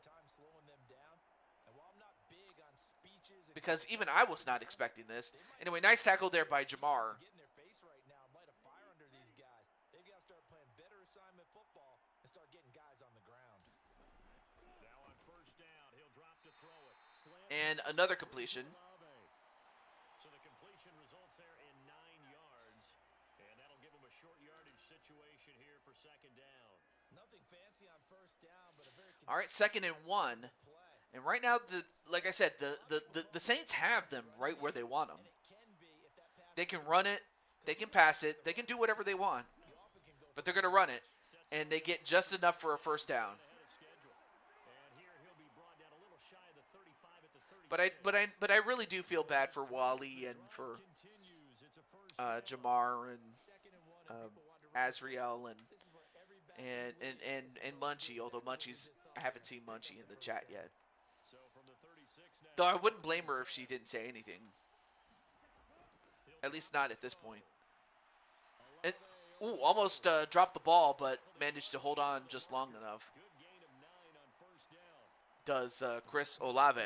Speaker 1: Because even I was not expecting this. Anyway, nice tackle there by Jamar. And another completion.
Speaker 2: So the completion results there in 9 yards. And that'll give him a short yardage situation here for 2nd down.
Speaker 3: Nothing fancy on 1st down, but a very
Speaker 1: all right, 2nd and 1. And right now, like I said, the Saints have them right where they want them. They can run it, they can pass it, they can do whatever they want. But they're going to run it, and they get just enough for a 1st down. But I really do feel bad for Wally and for Jamar and Azriel and Munchie. Although I haven't seen Munchie in the chat yet. Though I wouldn't blame her if she didn't say anything. At least not at this point. And, almost dropped the ball, but managed to hold on just long enough. Does Chris Olave.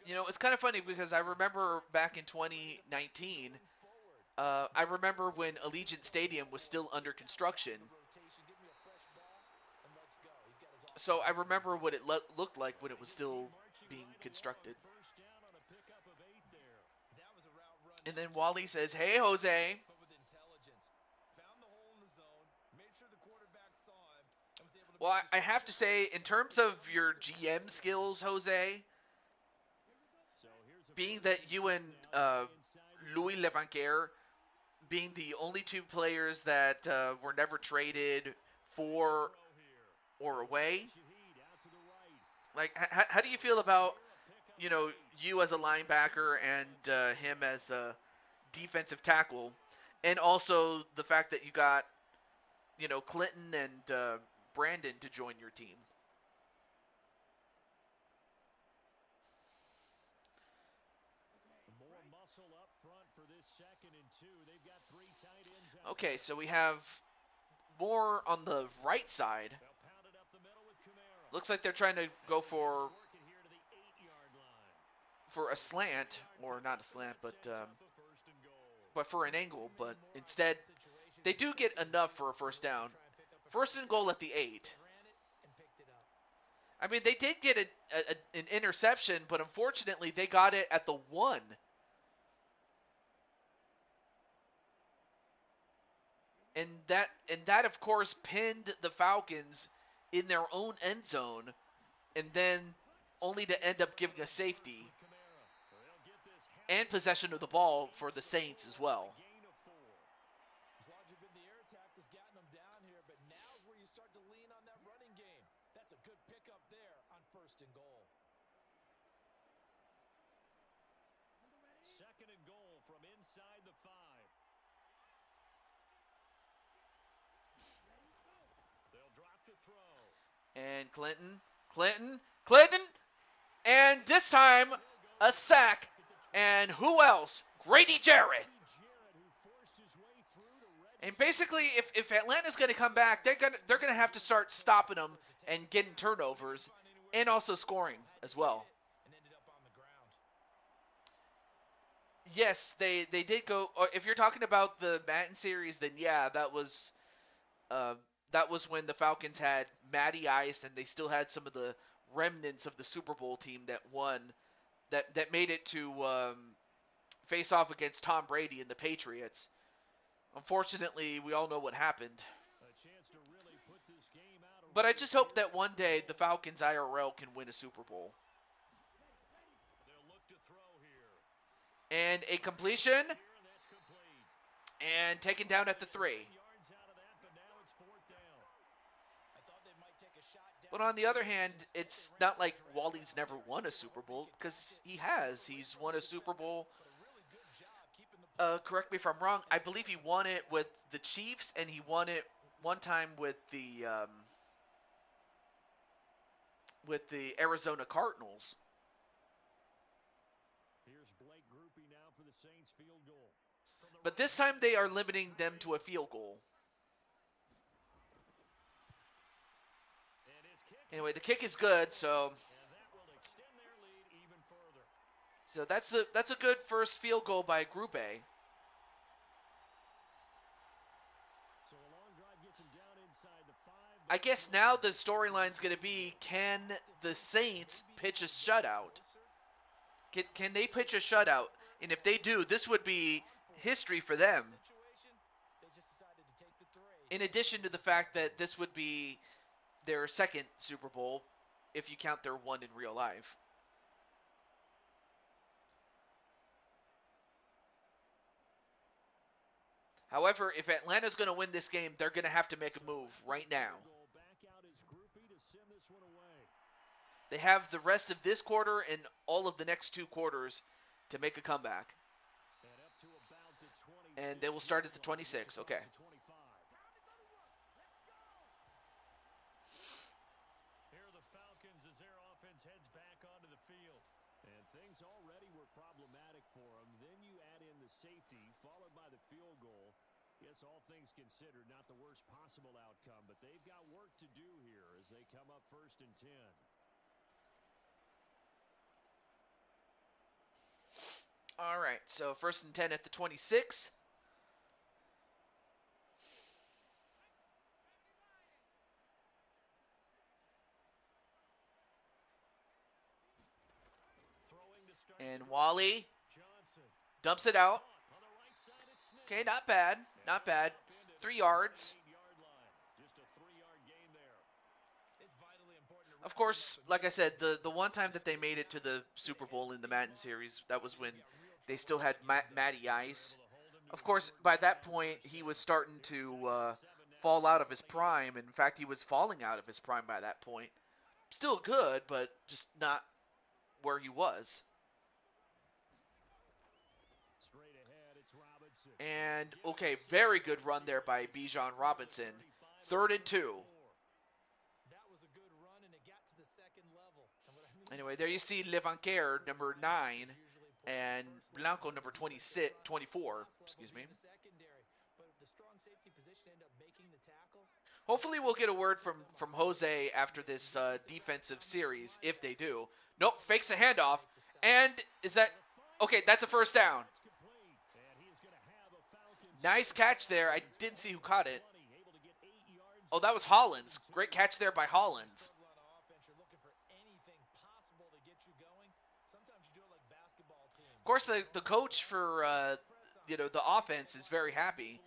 Speaker 1: You know, it's kind of funny because I remember back in 2019, I remember when Allegiant Stadium was still under construction. So I remember what it looked like when it was still being constructed. And then Wally says, "Hey, Jose." Well, I have to say, in terms of your GM skills, Jose, being that you and Louis Levanguer being the only 2 players that were never traded for or away, like, how do you feel about, you know, you as a linebacker and him as a defensive tackle, and also the fact that you got, you know, Clinton and Brandon to join your team? Okay, so we have more on the right side. Looks like they're trying to go for a slant, or not a slant, but for an angle. But instead, they do get enough for a 1st down. 1st and goal at the 8. I mean, they did get an interception, but unfortunately, they got it at the 1. And that of course pinned the Falcons in their own end zone, and then only to end up giving a safety and possession of the ball for the Saints as well.
Speaker 2: from inside the 5. They'll drop to throw.
Speaker 1: And Clinton, and this time a sack. And who else? Grady Jarrett. And basically, if Atlanta's going to come back, they're gonna have to start stopping them and getting turnovers, and also scoring as well. Yes, they did go. If you're talking about the Madden series, then yeah, that was when the Falcons had Matty Ice, and they still had some of the remnants of the Super Bowl team that won, that made it to face off against Tom Brady and the Patriots. Unfortunately, we all know what happened. But I just hope that one day the Falcons IRL can win a Super Bowl. And a completion. And taken down at the 3. But on the other hand, it's not like Wally's never won a Super Bowl, because he has. He's won a Super Bowl. Correct me if I'm wrong. I believe he won it with the Chiefs, and he won it one time with the Arizona Cardinals. But this time they are limiting them to a field goal. Anyway, the kick is good, so that's a good first field goal by Group A. I guess now the storyline's going to be, can the Saints pitch a shutout? Can they pitch a shutout? And if they do, this would be history for them. In addition to the fact that this would be their second Super Bowl, if you count their one in real life. However, if Atlanta's going to win this game, they're going to have to make a move right now. They have the rest of this quarter and all of the next 2 quarters to make a comeback. And they will start at the 26. Okay.
Speaker 2: Here are the Falcons as their offense heads back onto the field. And things already were problematic for them. Then you add in the safety, followed by the field goal. Yes, all things considered, not the worst possible outcome, but they've got work to do here as they come up 1st and 10.
Speaker 1: All right, so 1st and 10 at the 26. And Wally dumps it out. Okay, not bad. Not bad. 3 yards. Of course, like I said, the one time that they made it to the Super Bowl in the Madden series, that was when they still had Matty Ice. Of course, by that point, he was starting to fall out of his prime. In fact, he was falling out of his prime by that point. Still good, but just not where he was. And, okay, very good run there by Bijan Robinson. 3rd and 2. Anyway, there you see Levanquer, number 9, and Blanco, number 24, excuse me. Hopefully we'll get a word from Jose after this defensive series, if they do. Nope, fakes a handoff, and is that... Okay, that's a 1st down. Nice catch there. I didn't see who caught it. Oh, that was Hollins. Great catch there by Hollins. Of course, the coach for the offense is very happy,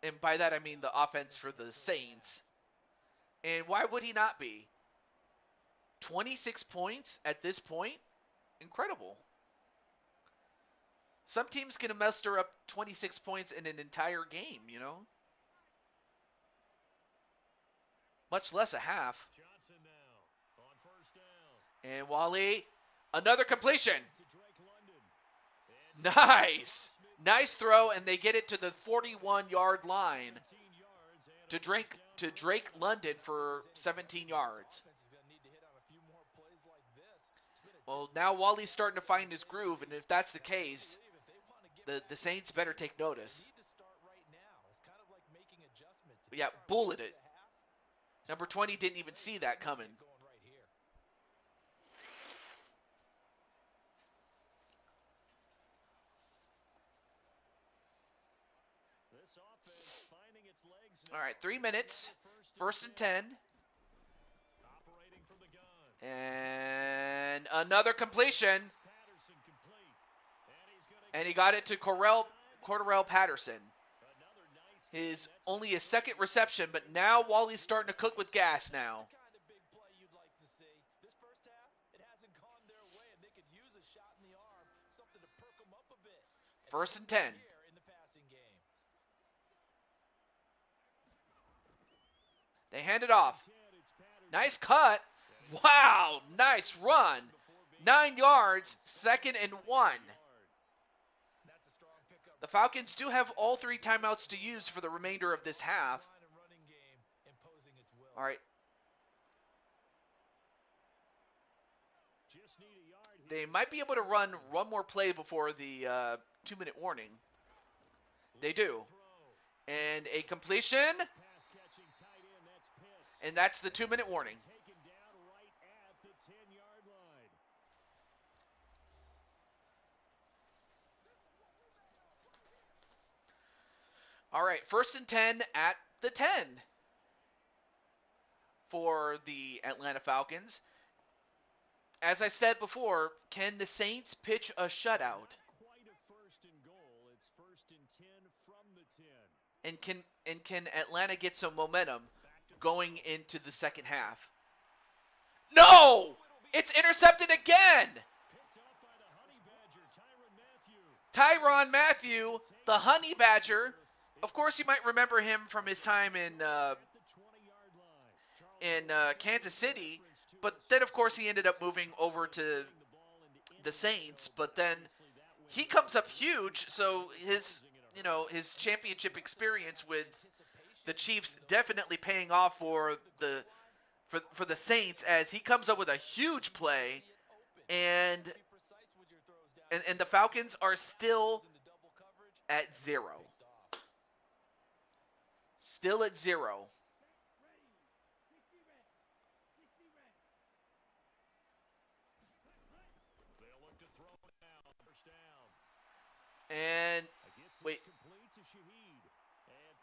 Speaker 1: and by that I mean the offense for the Saints. And why would he not be? 26 points at this point? Incredible. Some teams can muster up 26 points in an entire game, you know? Much less a half. And Wally, another completion. Nice. Nice throw, and they get it to the 41-yard line to Drake London for 17 yards. Well, now Wally's starting to find his groove, and if that's the case, the Saints better take notice. But yeah, bullet it. Number 20 didn't even see that coming. All right, 3 minutes. 1st and 10. And another completion. And he got it to Cordarrelle Patterson. Only his second reception, but now Wally's starting to cook with gas now. First and 10. They hand it off. Nice cut. Wow, nice run. 9 yards, 2nd and 1. The Falcons do have all 3 timeouts to use for the remainder of this half. All right. They might be able to run one more play before the 2-minute warning. They do. And a completion. And that's the 2-minute warning. All right, 1st and 10 at the 10 for the Atlanta Falcons. As I said before, can the Saints pitch a shutout? And can Atlanta get some momentum going into the second half? No! It's intercepted again! Tyrann Mathieu, the Honey Badger. Of course, you might remember him from his time in Kansas City, but then of course he ended up moving over to the Saints. But then he comes up huge, so his championship experience with the Chiefs definitely paying off for the Saints, as he comes up with a huge play, and the Falcons are still at 0. Still at 0. And wait.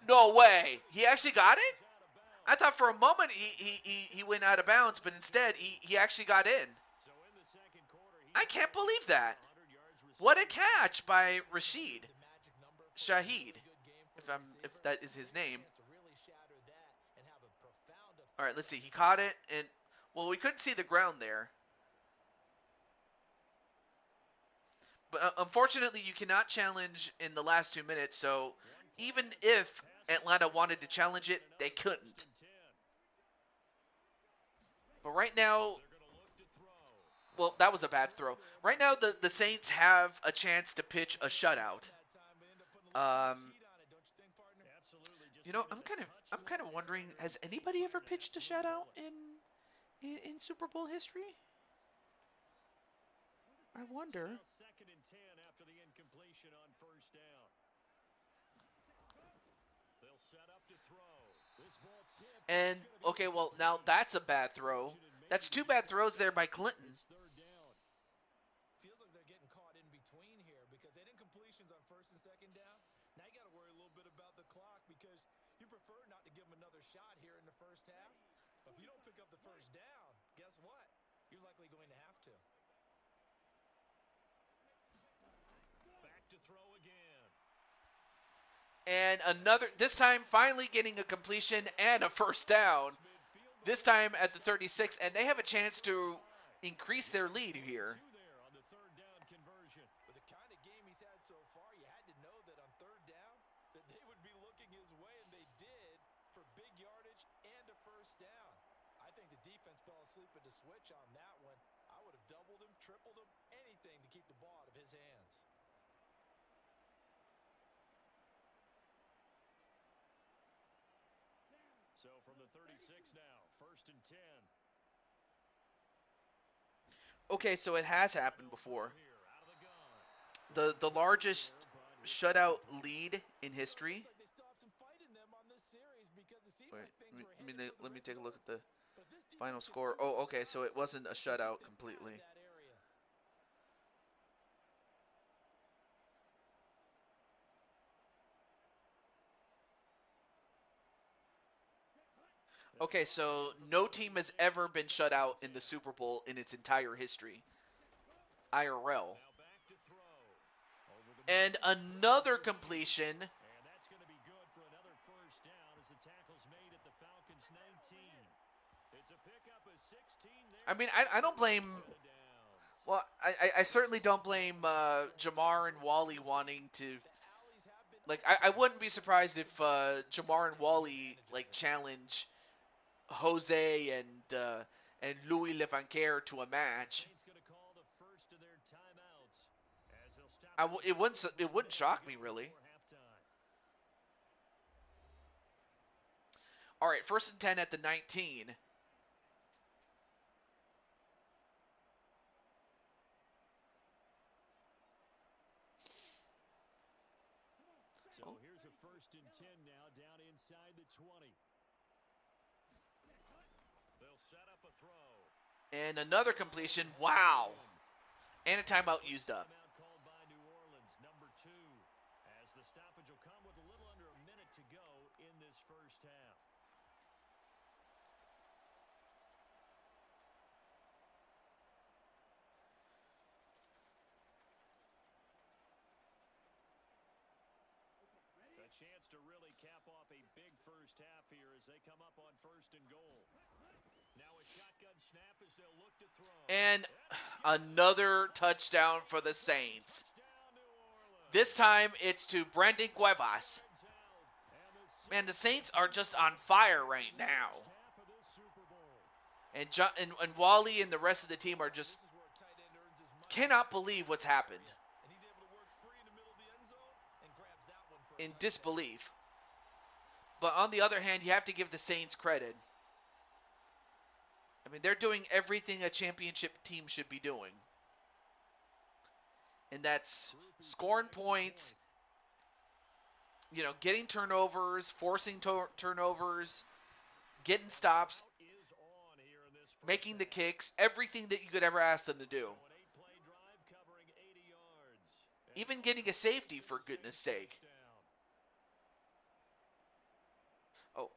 Speaker 1: No way. He actually got it? I thought for a moment he went out of bounds, but instead he actually got in. I can't believe that. What a catch by Rashid Shaheed, if that is his name. All right, let's see. He caught it, and well, we couldn't see the ground there. But unfortunately, you cannot challenge in the last 2 minutes. So even if Atlanta wanted to challenge it, they couldn't. But right now, well, that was a bad throw. Right now, the Saints have a chance to pitch a shutout. I'm kind of wondering, has anybody ever pitched a shutout in Super Bowl history? I wonder. And okay, well, now that's a bad throw. That's 2 bad throws there by Clinton.
Speaker 3: Feels like they're getting caught in between here because they didn't completions on 1st and 2nd down. Now you got to worry a little bit about the clock because you prefer not to give them another shot here in the first half. But if you don't pick up the 1st down, guess what? You're likely going to have to.
Speaker 2: Back to throw again.
Speaker 1: And this time finally getting a completion and a 1st down. This time at the 36, and they have a chance to increase their lead here.
Speaker 3: With the kind of game he's had so far, you had to know that on 3rd down that they would be looking his way, and they did for big yardage and a 1st down. I think the defense fell asleep at the switch on that one. I would have doubled him, tripled him, anything to keep the ball out of his hands.
Speaker 2: So from the 36 now, 1st and 10.
Speaker 1: Okay, so it has happened before.
Speaker 2: Here, out of the gun.
Speaker 1: The largest shutout lead in history.
Speaker 3: Looks like they still have some fight in them on this series because it seemed
Speaker 1: Wait,
Speaker 3: like things were
Speaker 1: let me
Speaker 3: headed for the
Speaker 1: let me
Speaker 3: red
Speaker 1: take a look
Speaker 3: zone.
Speaker 1: at the
Speaker 3: But this
Speaker 1: final
Speaker 3: defense gets
Speaker 1: score.
Speaker 3: too
Speaker 1: Oh,
Speaker 3: many
Speaker 1: okay, so it
Speaker 3: stops
Speaker 1: wasn't a
Speaker 3: and keep
Speaker 1: shutout
Speaker 3: them out
Speaker 1: completely.
Speaker 3: of that area.
Speaker 1: Okay, so no team has ever been shut out in the Super Bowl in its entire history. IRL.
Speaker 2: Now back to throw. Over the
Speaker 1: And
Speaker 2: middle,
Speaker 1: another completion.
Speaker 2: and that's going to be good for another 1st down as the tackle's made at the Falcons 19. It's a pickup of 16 there.
Speaker 1: I mean, I don't blame. Well, I certainly don't blame Jamar and Wally wanting to. Like, I wouldn't be surprised if Jamar and Wally like challenge Jose and Louis Levanquer to a match.
Speaker 2: Saints going to call the first of their timeouts as they'll stop
Speaker 1: It wouldn't shock me really.
Speaker 2: halftime.
Speaker 1: All right, 1st and 10 at the 19.
Speaker 2: So here's a 1st and 10 now down inside the 20. They'll set up a throw.
Speaker 1: And another completion. Wow. And a timeout used up.
Speaker 2: Timeout called by New Orleans, number 2. As the stoppage will come with a little under a minute to go in this 1st half. A chance to really cap off a big 1st half here as they come up on 1st and goal. Now a shotgun snap as they'll look to throw.
Speaker 1: And another touchdown for the Saints. This time it's to Brandon Cuevas. Man, the Saints are just on fire right now. And Wally and the rest of the team are just cannot believe what's happened. In disbelief. But on the other hand, you have to give the Saints credit. I mean, they're doing everything a championship team should be doing. And that's scoring points, you know, getting turnovers, forcing turnovers, getting stops, making the kicks, everything that you could ever ask them to do. Even getting a safety, for goodness sake. Oh.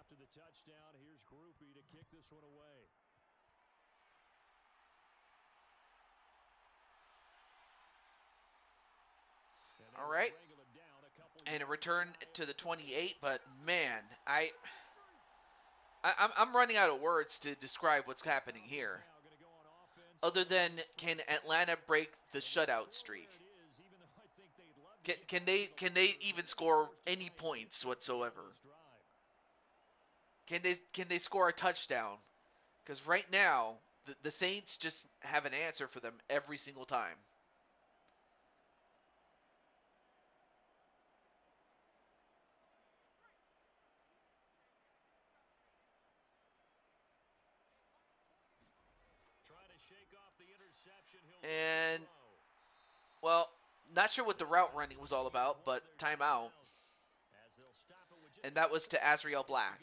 Speaker 2: After the touchdown, here's Groupie to kick this one away.
Speaker 1: All right. And a return to the 28, but man, I'm running out of words to describe what's happening here. Other than, can Atlanta break the shutout streak? Can they even score any points whatsoever? Can they score a touchdown? Because right now, the Saints just have an answer for them every single time. And, well, not sure what the route running was all about, but timeout. And that was to Azriel Black.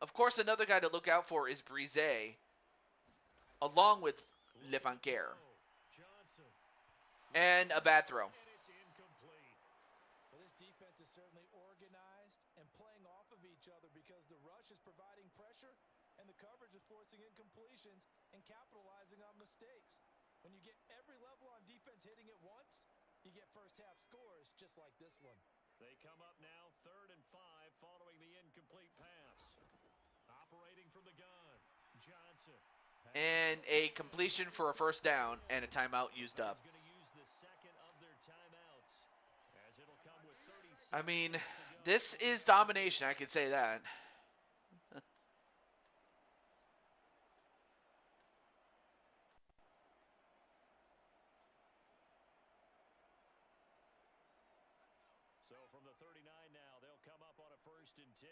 Speaker 1: Of course, another guy to look out for is Brise, along with Levanquer. And a bad throw.
Speaker 2: And it's incomplete.
Speaker 3: Well, this defense is certainly organized and playing off of each other because the rush is providing pressure and the coverage is forcing incompletions and capitalizing on mistakes. When you get every level on defense hitting at once, you get first half scores just like this one.
Speaker 2: They come up now 3rd and 5 following the incomplete pass. Operating from the gun, Johnson.
Speaker 1: And a completion for a first down and a timeout used up.
Speaker 2: Going to use the second of their timeouts, as it'll come with 36
Speaker 1: I mean,
Speaker 2: seconds to go.
Speaker 1: this is domination, I could say that.
Speaker 2: So from the 39 now, they'll come up on a 1st and 10.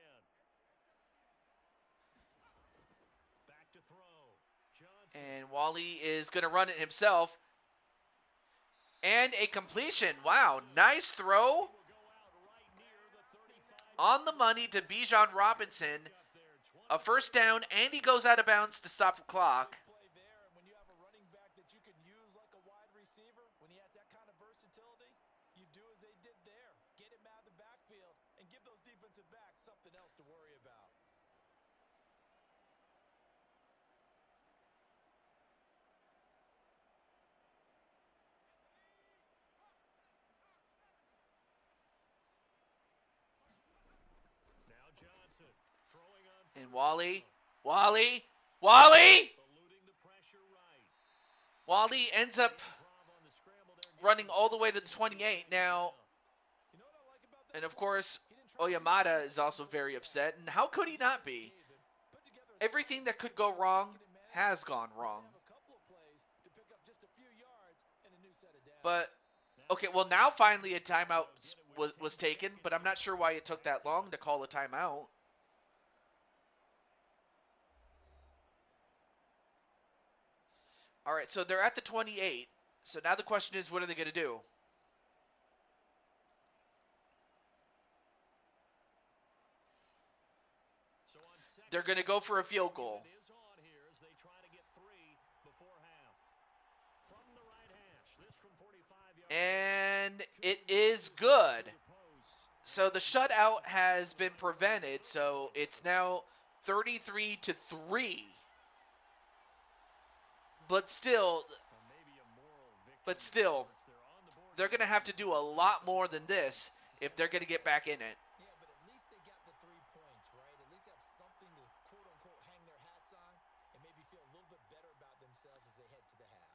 Speaker 2: Back to throw. Johnson.
Speaker 1: And Wally is going to run it himself. And a completion. Wow, nice throw. On the money to Bijan Robinson. A first down, and he goes out of bounds to stop the clock.
Speaker 3: Play there, and when you have a running back that you can use like a wide receiver, when he has that kind of versatility, you do as they did there. Get him out of the backfield and give those defensive backs something else to worry about.
Speaker 2: Now Johnson throwing on
Speaker 1: And
Speaker 2: first
Speaker 1: Wally.
Speaker 2: down. Eluding the pressure right.
Speaker 1: Wally ends up
Speaker 2: Improv on the scramble there, gets
Speaker 1: running
Speaker 2: some
Speaker 1: all the way to the
Speaker 2: space
Speaker 1: 28
Speaker 2: and
Speaker 1: now.
Speaker 3: You know what I like about that
Speaker 1: And of
Speaker 3: play?
Speaker 1: course,
Speaker 3: He didn't try to
Speaker 1: Oyamada
Speaker 3: do
Speaker 1: is also very upset. And how could he not be?
Speaker 3: Put together a
Speaker 1: Everything that
Speaker 3: solid
Speaker 1: could go wrong
Speaker 3: second and managed
Speaker 1: has gone
Speaker 3: to
Speaker 1: wrong.
Speaker 3: have a couple of plays to pick up just a few yards and a new set of downs.
Speaker 1: But, okay, well now finally a timeout was taken. But I'm not sure why it took that long to call a timeout. All right, so they're at the 28. So now the question is, what are they going to do?
Speaker 2: So on second
Speaker 1: They're going to go for a field goal.
Speaker 2: it is on here as they try to get 3 before half. From the right hash, this from 45 yards.
Speaker 1: And it is good. So the shutout has been prevented. So it's now 33-3. But still, they're going to have to do a lot more than this if they're going to get back in it.
Speaker 3: Yeah, but at least they got the 3 points, right? At least have something to quote-unquote hang their hats on and maybe feel a little bit better about themselves as they head to the half.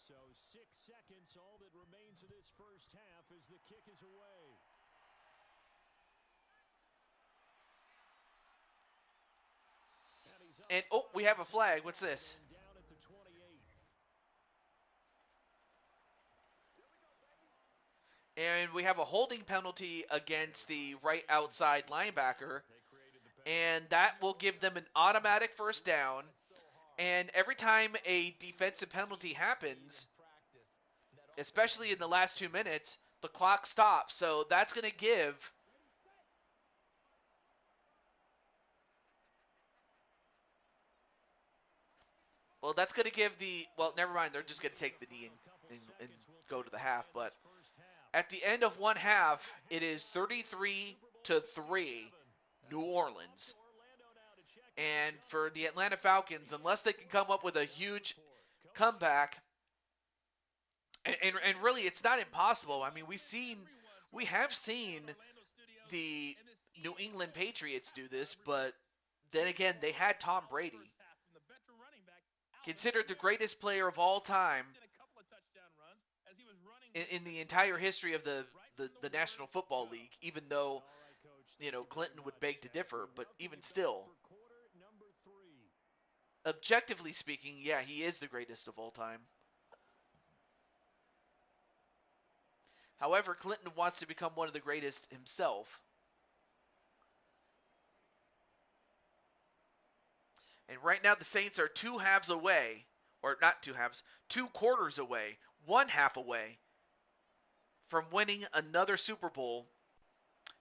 Speaker 2: So 6 seconds, all that remains of this first half as the kick is away.
Speaker 1: And, oh, we have a flag. What's this?
Speaker 2: Down at the 28.
Speaker 1: And we have a holding penalty against the right outside linebacker. And that will give them an automatic first down. And every time a defensive penalty happens, especially in the last 2 minutes, the clock stops. So that's going to give... Well, that's going to give the... Well, never mind. They're just going to take the knee and go to the half. But at the end of one half, it is 33-3, New Orleans. And for the Atlanta Falcons, unless they can come up with a huge comeback, and really it's not impossible. I mean, we have seen the New England Patriots do this, but then again, they had Tom Brady, considered the greatest player of all time in the entire history of the National Football League, even though, you know, Clinton would beg to differ, but even still, objectively speaking, yeah, he is the greatest of all time. However, Clinton wants to become one of the greatest himself. And right now the Saints are 2 halves away, or not 2 halves, 2 quarters away, 1 half away from winning another Super Bowl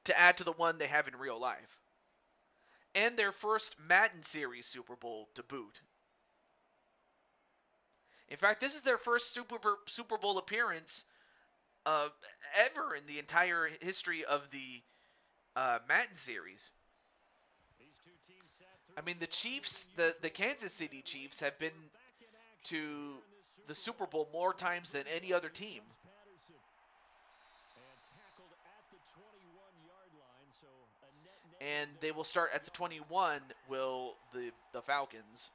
Speaker 1: to add to the one they have in real life. And their first Madden series Super Bowl to boot. In fact, this is their first Super Bowl appearance ever in the entire history of the Madden series. I mean, the Chiefs, the Kansas City Chiefs, have been to the Super Bowl more times than any other team. And they will start at the 21, will the Falcons.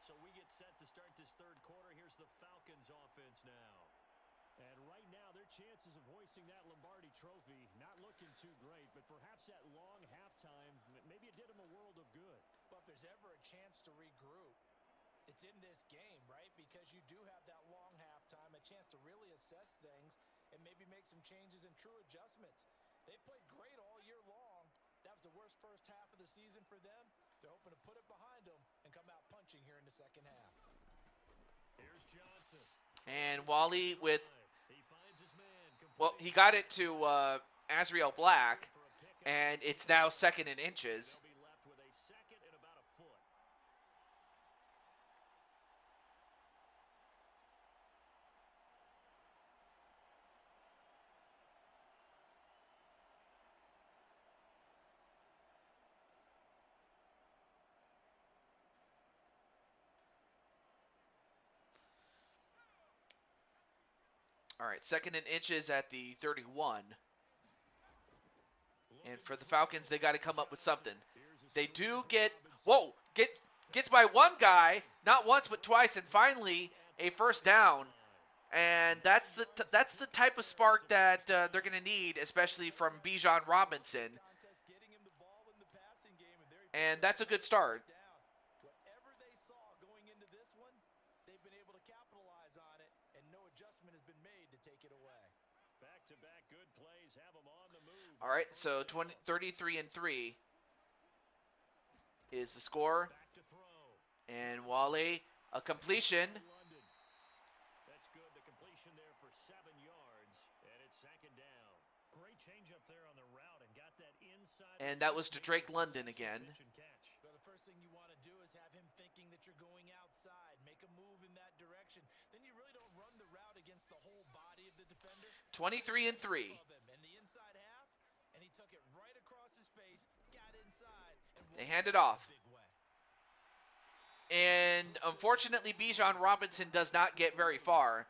Speaker 2: So we get set to start this third quarter. Here's the Falcons offense now. And right now, their chances of hoisting that Lombardi trophy not looking too great, but perhaps that long halftime, maybe it did them a world of good.
Speaker 3: Well, if there's ever a chance to regroup, it's in this game, right? Because you do have that long halftime, a chance to really assess things and maybe make some changes and true adjustments. They played great all year long. That was the worst first half of the season for them. They're hoping to put it behind them and come out punching here in the second half.
Speaker 2: Here's Johnson.
Speaker 1: And Wally with, well, he got it to Azriel Black, and it's now 2nd and inches. All right, 2nd and inches at the 31. And for the Falcons, they got to come up with something. They do get, gets by one guy, not once but twice, and finally a first down. And that's the type of spark that they're going to need, especially from Bijan Robinson. And that's a good start.
Speaker 3: Whatever they saw going into this one, they've been able to capitalize on it, and no adjustment has been made to take it away.
Speaker 2: Back-to-back good plays have them on the move.
Speaker 1: All right, so 33-3 is the score. And Wally, a completion.
Speaker 2: That's good. The completion there for 7 yards, and it's 2nd down. Great change up there on the route and got that inside.
Speaker 1: And that was to Drake London again.
Speaker 3: Well, the first thing you want to do is have him thinking that you're going outside, make a move in that direction. Then you really don't run the route against the whole body of the defender.
Speaker 1: 23-3.
Speaker 3: And the inside half, and he took it right across his face, got inside, and
Speaker 1: they hand it off. And unfortunately, Bijan Robinson does not get very far.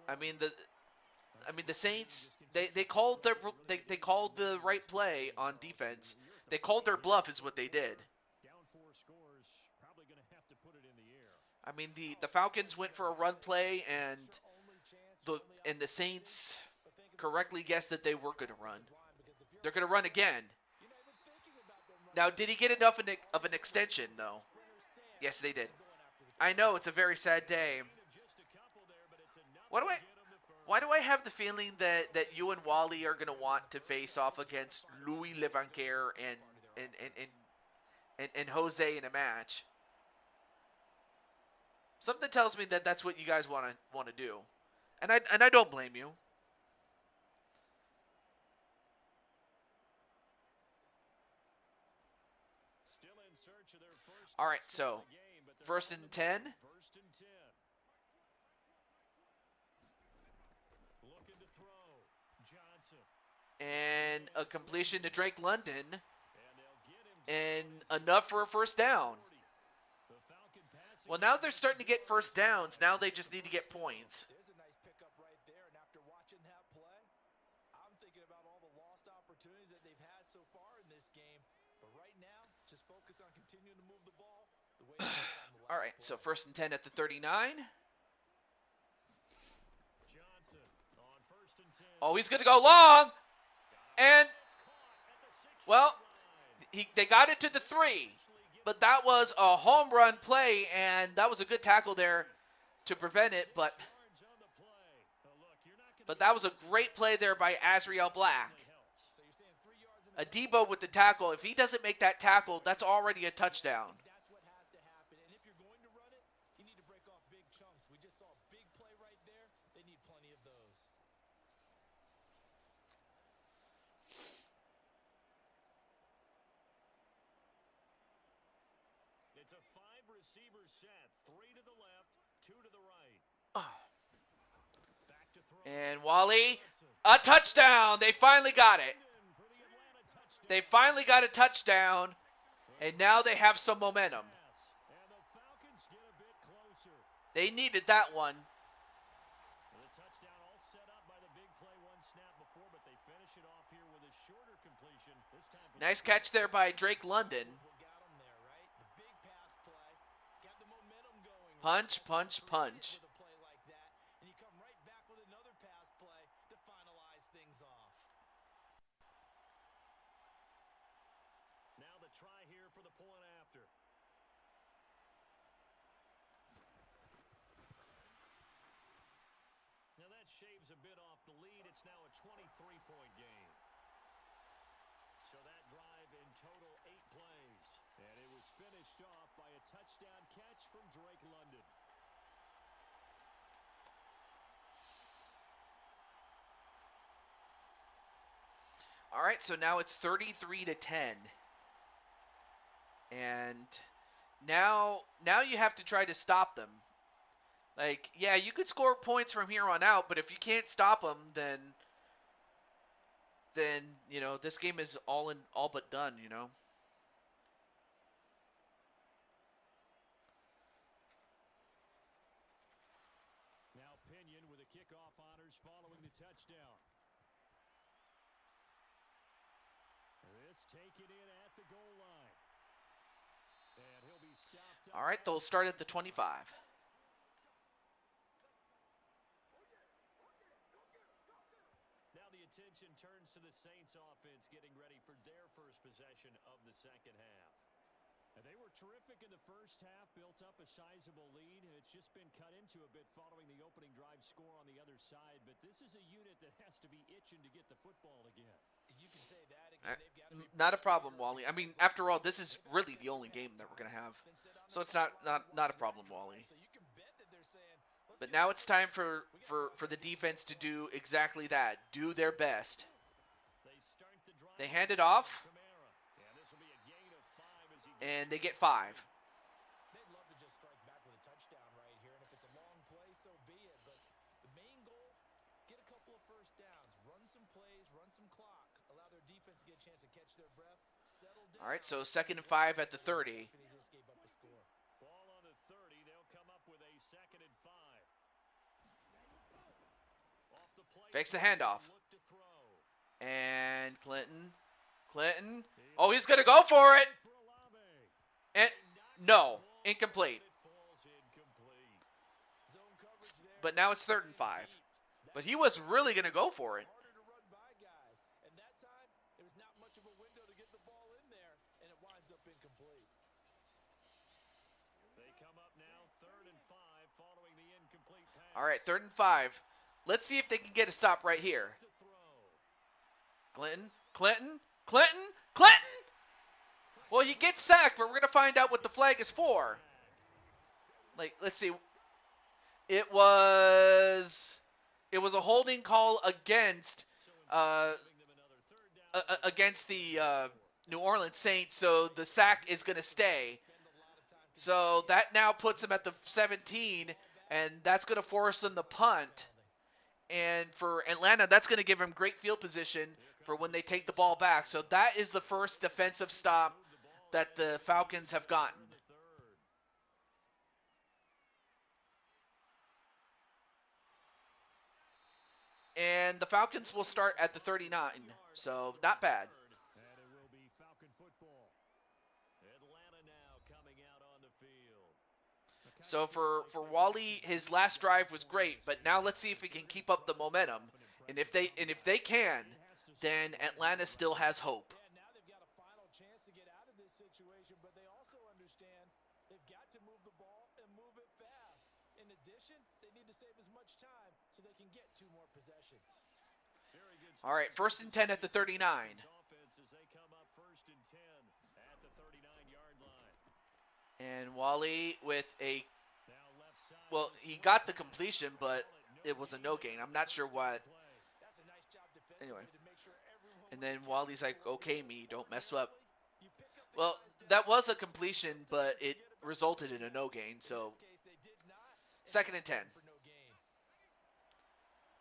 Speaker 1: I mean the Saints, they called they called the right play on defense. They called their bluff is what they did.
Speaker 2: Down 4 scores, probably going to have to put it in the air.
Speaker 1: I mean the Falcons went for a run play, and the Saints correctly guessed that they were going to run. They're going to run again. Now, did he get enough of an extension though? Yes, they did. I know it's a very sad day. Why do I have the feeling that you and Wally are going to want to face off against Louis Levanquer and Jose in a match? Something tells me that that's what you guys want to do, and I don't blame you. All right, so 1st and 10.
Speaker 2: Looking to throw. Johnson.
Speaker 1: And a completion to Drake London. And enough for a first down. Well, now they're starting to get first downs. Now they just need to get points.
Speaker 3: There's a nice pickup right there, and after watching that play, I'm thinking about all the lost opportunities that they've had so far in this game. But right now, just focus on continuing to move the ball the way they did on the last
Speaker 1: All right,
Speaker 3: play.
Speaker 1: so 1st and 10 at the 39.
Speaker 2: Johnson on 1st and 10.
Speaker 1: Oh, he's going to go long. And, well, they got it to the 3. But that was a home run play, and that was a good tackle there to prevent it. But that was a great play there by Azriel Black. A Debo with the tackle. If he doesn't make that tackle, that's already a touchdown.
Speaker 3: That's what has to happen. And if you're going to run it, you need to break off big chunks. We just saw a big play right there. They need plenty of those.
Speaker 2: receivers set. 3 to the left, 2 to the right.
Speaker 1: Oh.
Speaker 2: Back to throw.
Speaker 1: And Wally, a touchdown. They finally got it. They finally got a touchdown, and now they have some momentum.
Speaker 2: And the Falcons get a bit closer.
Speaker 1: They needed that one.
Speaker 2: The touchdown all set up by the big play one snap before, but they finish it off here with a shorter completion. This time for
Speaker 1: Nice catch there by Drake London. Punch, punch, punch.
Speaker 3: And you come right back with another pass play to finalize things off.
Speaker 2: Now the try here for the point after. Now that shaves a bit off the lead. It's now a 23-point game. So that drive in total 8 plays. And it was finished off by a touchdown catch from Drake London.
Speaker 1: All right, so now it's 33-10. And now you have to try to stop them. Like, yeah, you could score points from here on out, but if you can't stop them, then you know, this game is all but done, you know.
Speaker 2: Now Pinion with the kickoff honors following the touchdown. This taken in at the goal line. And he'll be stopped.
Speaker 1: All right, they'll start at the 25.
Speaker 2: Now the attention turns to the Saints offense getting ready for their first possession of the second half. And they were terrific in the first half, built up a sizable lead, and it's just been cut into a bit following the opening drive score on the other side. But this is a unit that has to be itching to get the football again.
Speaker 3: You can say that again. They've got to be
Speaker 1: Not a problem, Wally. I mean, after all, this is really the only game that we're going to have. So it's not a problem, Wally.
Speaker 3: So you can bet that they're saying,
Speaker 1: But now it's time for the defense to do exactly that. Do their best.
Speaker 2: They start the drive.
Speaker 1: They hand it off,
Speaker 2: Yeah, this will be a gain of 5 as he
Speaker 1: and they get 5.
Speaker 3: they'd love to just strike back with a touchdown right here. And if it's a long play, so be it. But the main goal, get a couple of first downs. Run some plays, run some clock. Allow their defense to get a chance to catch their breath. Settle down.
Speaker 1: All right, so 2nd and 5 at the 30.
Speaker 3: They just gave up the score.
Speaker 2: Ball on the 30. They'll come up with a 2nd and 5. Off the play.
Speaker 1: Fakes the handoff.
Speaker 2: Look to throw.
Speaker 1: And Clinton. Oh, he's going to go for it.
Speaker 2: For Olave.
Speaker 1: And no, incomplete.
Speaker 2: It falls incomplete.
Speaker 3: Zone coverage there.
Speaker 1: But now it's 3rd and 5. But he was really going to go for it.
Speaker 3: Harder to run by guys. And that time, there was not much of a window to get the ball in there, and it winds up incomplete.
Speaker 2: They come up now 3rd and 5 following the incomplete pass.
Speaker 1: All right, 3rd and 5. Let's see if they can get a stop right here.
Speaker 2: To throw.
Speaker 1: Clinton. Well, he gets sacked, but we're going to find out what the flag is for. Like, let's see. It was a holding call against the New Orleans Saints, so the sack is going to stay. So that now puts them at the 17, and that's going to force them to punt. And for Atlanta, that's going to give them great field position for when they take the ball back. So that is the first defensive stop that the Falcons have gotten. And the Falcons will start at the 39, so not bad.
Speaker 2: And it will be Falcon football. Atlanta now coming out on the field.
Speaker 1: So for Wally, his last drive was great, but now let's see if he can keep up the momentum. And if they can, then Atlanta still has hope.
Speaker 3: Yeah, now they've got a final chance to get out of this situation, but they also understand they've got to move the ball and move it fast. In addition, they need to save as much time so they can get 2 more possessions.
Speaker 2: Very good.
Speaker 1: All right, 1st and 10 at the 39.
Speaker 2: Offense as they come up 1st and 10 at the 39-yard line.
Speaker 1: And Wally with a,
Speaker 2: Now left side.
Speaker 1: well, he got the completion, but it was a no gain. I'm not sure what.
Speaker 3: That's a nice job defensively
Speaker 1: Anyway.
Speaker 3: to make sure everyone
Speaker 1: And then Wally's like, okay, me, don't mess up.
Speaker 3: you pick up the
Speaker 1: Well,
Speaker 3: guys
Speaker 1: that was a completion, but it resulted in a no gain. So
Speaker 3: In this case, they did not, and
Speaker 1: second
Speaker 3: so
Speaker 1: and 10.
Speaker 3: for no gain.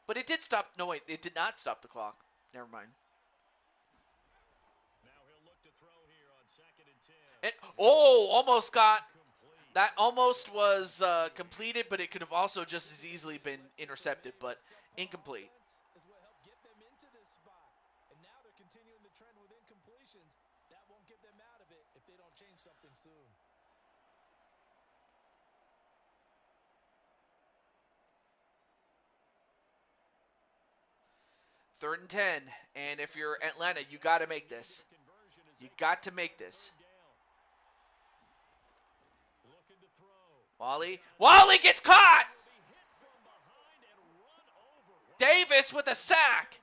Speaker 1: But it did stop. No, wait, it did not stop the clock. Never mind.
Speaker 2: Now he'll look to throw here on 2nd and 10.
Speaker 1: It almost got. That almost was completed, but it could have also just as easily been intercepted, but incomplete.
Speaker 3: Is what helped get them into this spot. And now they're continuing the trend with incompletions. That won't get them out of it if they don't change something soon.
Speaker 1: Third and 10, and if you're Atlanta, you got to make this. You got to make this. Wally gets caught! Davis with a sack.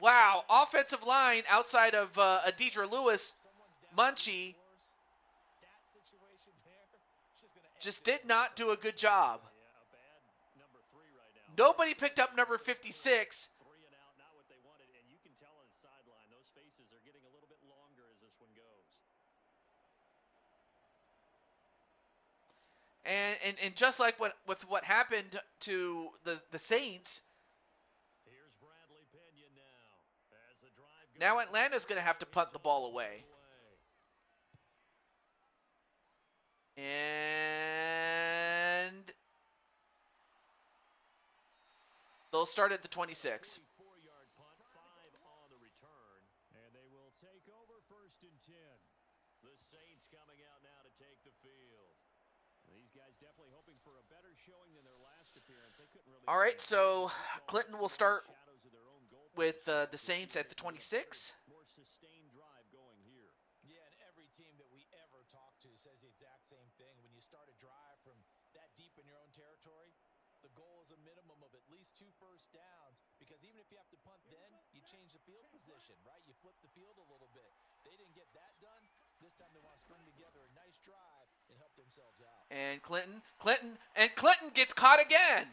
Speaker 1: Wow, offensive line outside of Adidra Lewis, Munchie, just did not do a good job. Nobody picked up number 56. And just like with what happened to the Saints, now Atlanta's going to have to punt the ball away. And they'll start at the 26.
Speaker 2: And they will take over 1st and 10. The Saints coming out now to take the field. These guys definitely hoping for a better showing than their last appearance. They couldn't really.
Speaker 1: All right, so Clinton will start with the Saints at the 26.
Speaker 2: More sustained drive going here.
Speaker 3: Yeah, and every team that we ever talk to says the exact same thing. When you start a drive from that deep in your own territory, the goal is a minimum of at least 2 first downs, because even if you have to punt then, you change the field position, right? You flip the field a little bit. They didn't get that done. This time they want to string together a nice drive and help themselves out.
Speaker 1: And Clinton gets caught again.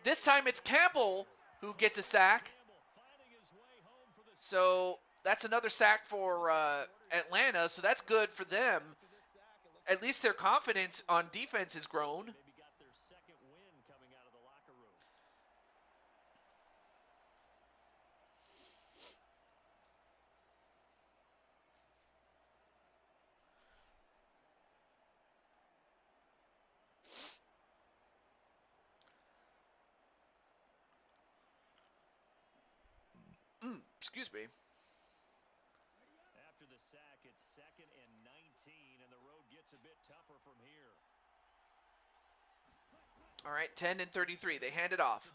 Speaker 1: This time it's Campbell who gets a sack. So that's another sack for Atlanta, so that's good for them. At least their confidence on defense has grown.
Speaker 2: Maybe got their second win coming out of the locker room.
Speaker 1: Excuse me.
Speaker 2: After the sack, it's 2nd and 19, and the road gets a bit tougher from here.
Speaker 1: All right, 10 and 33. They hand it off.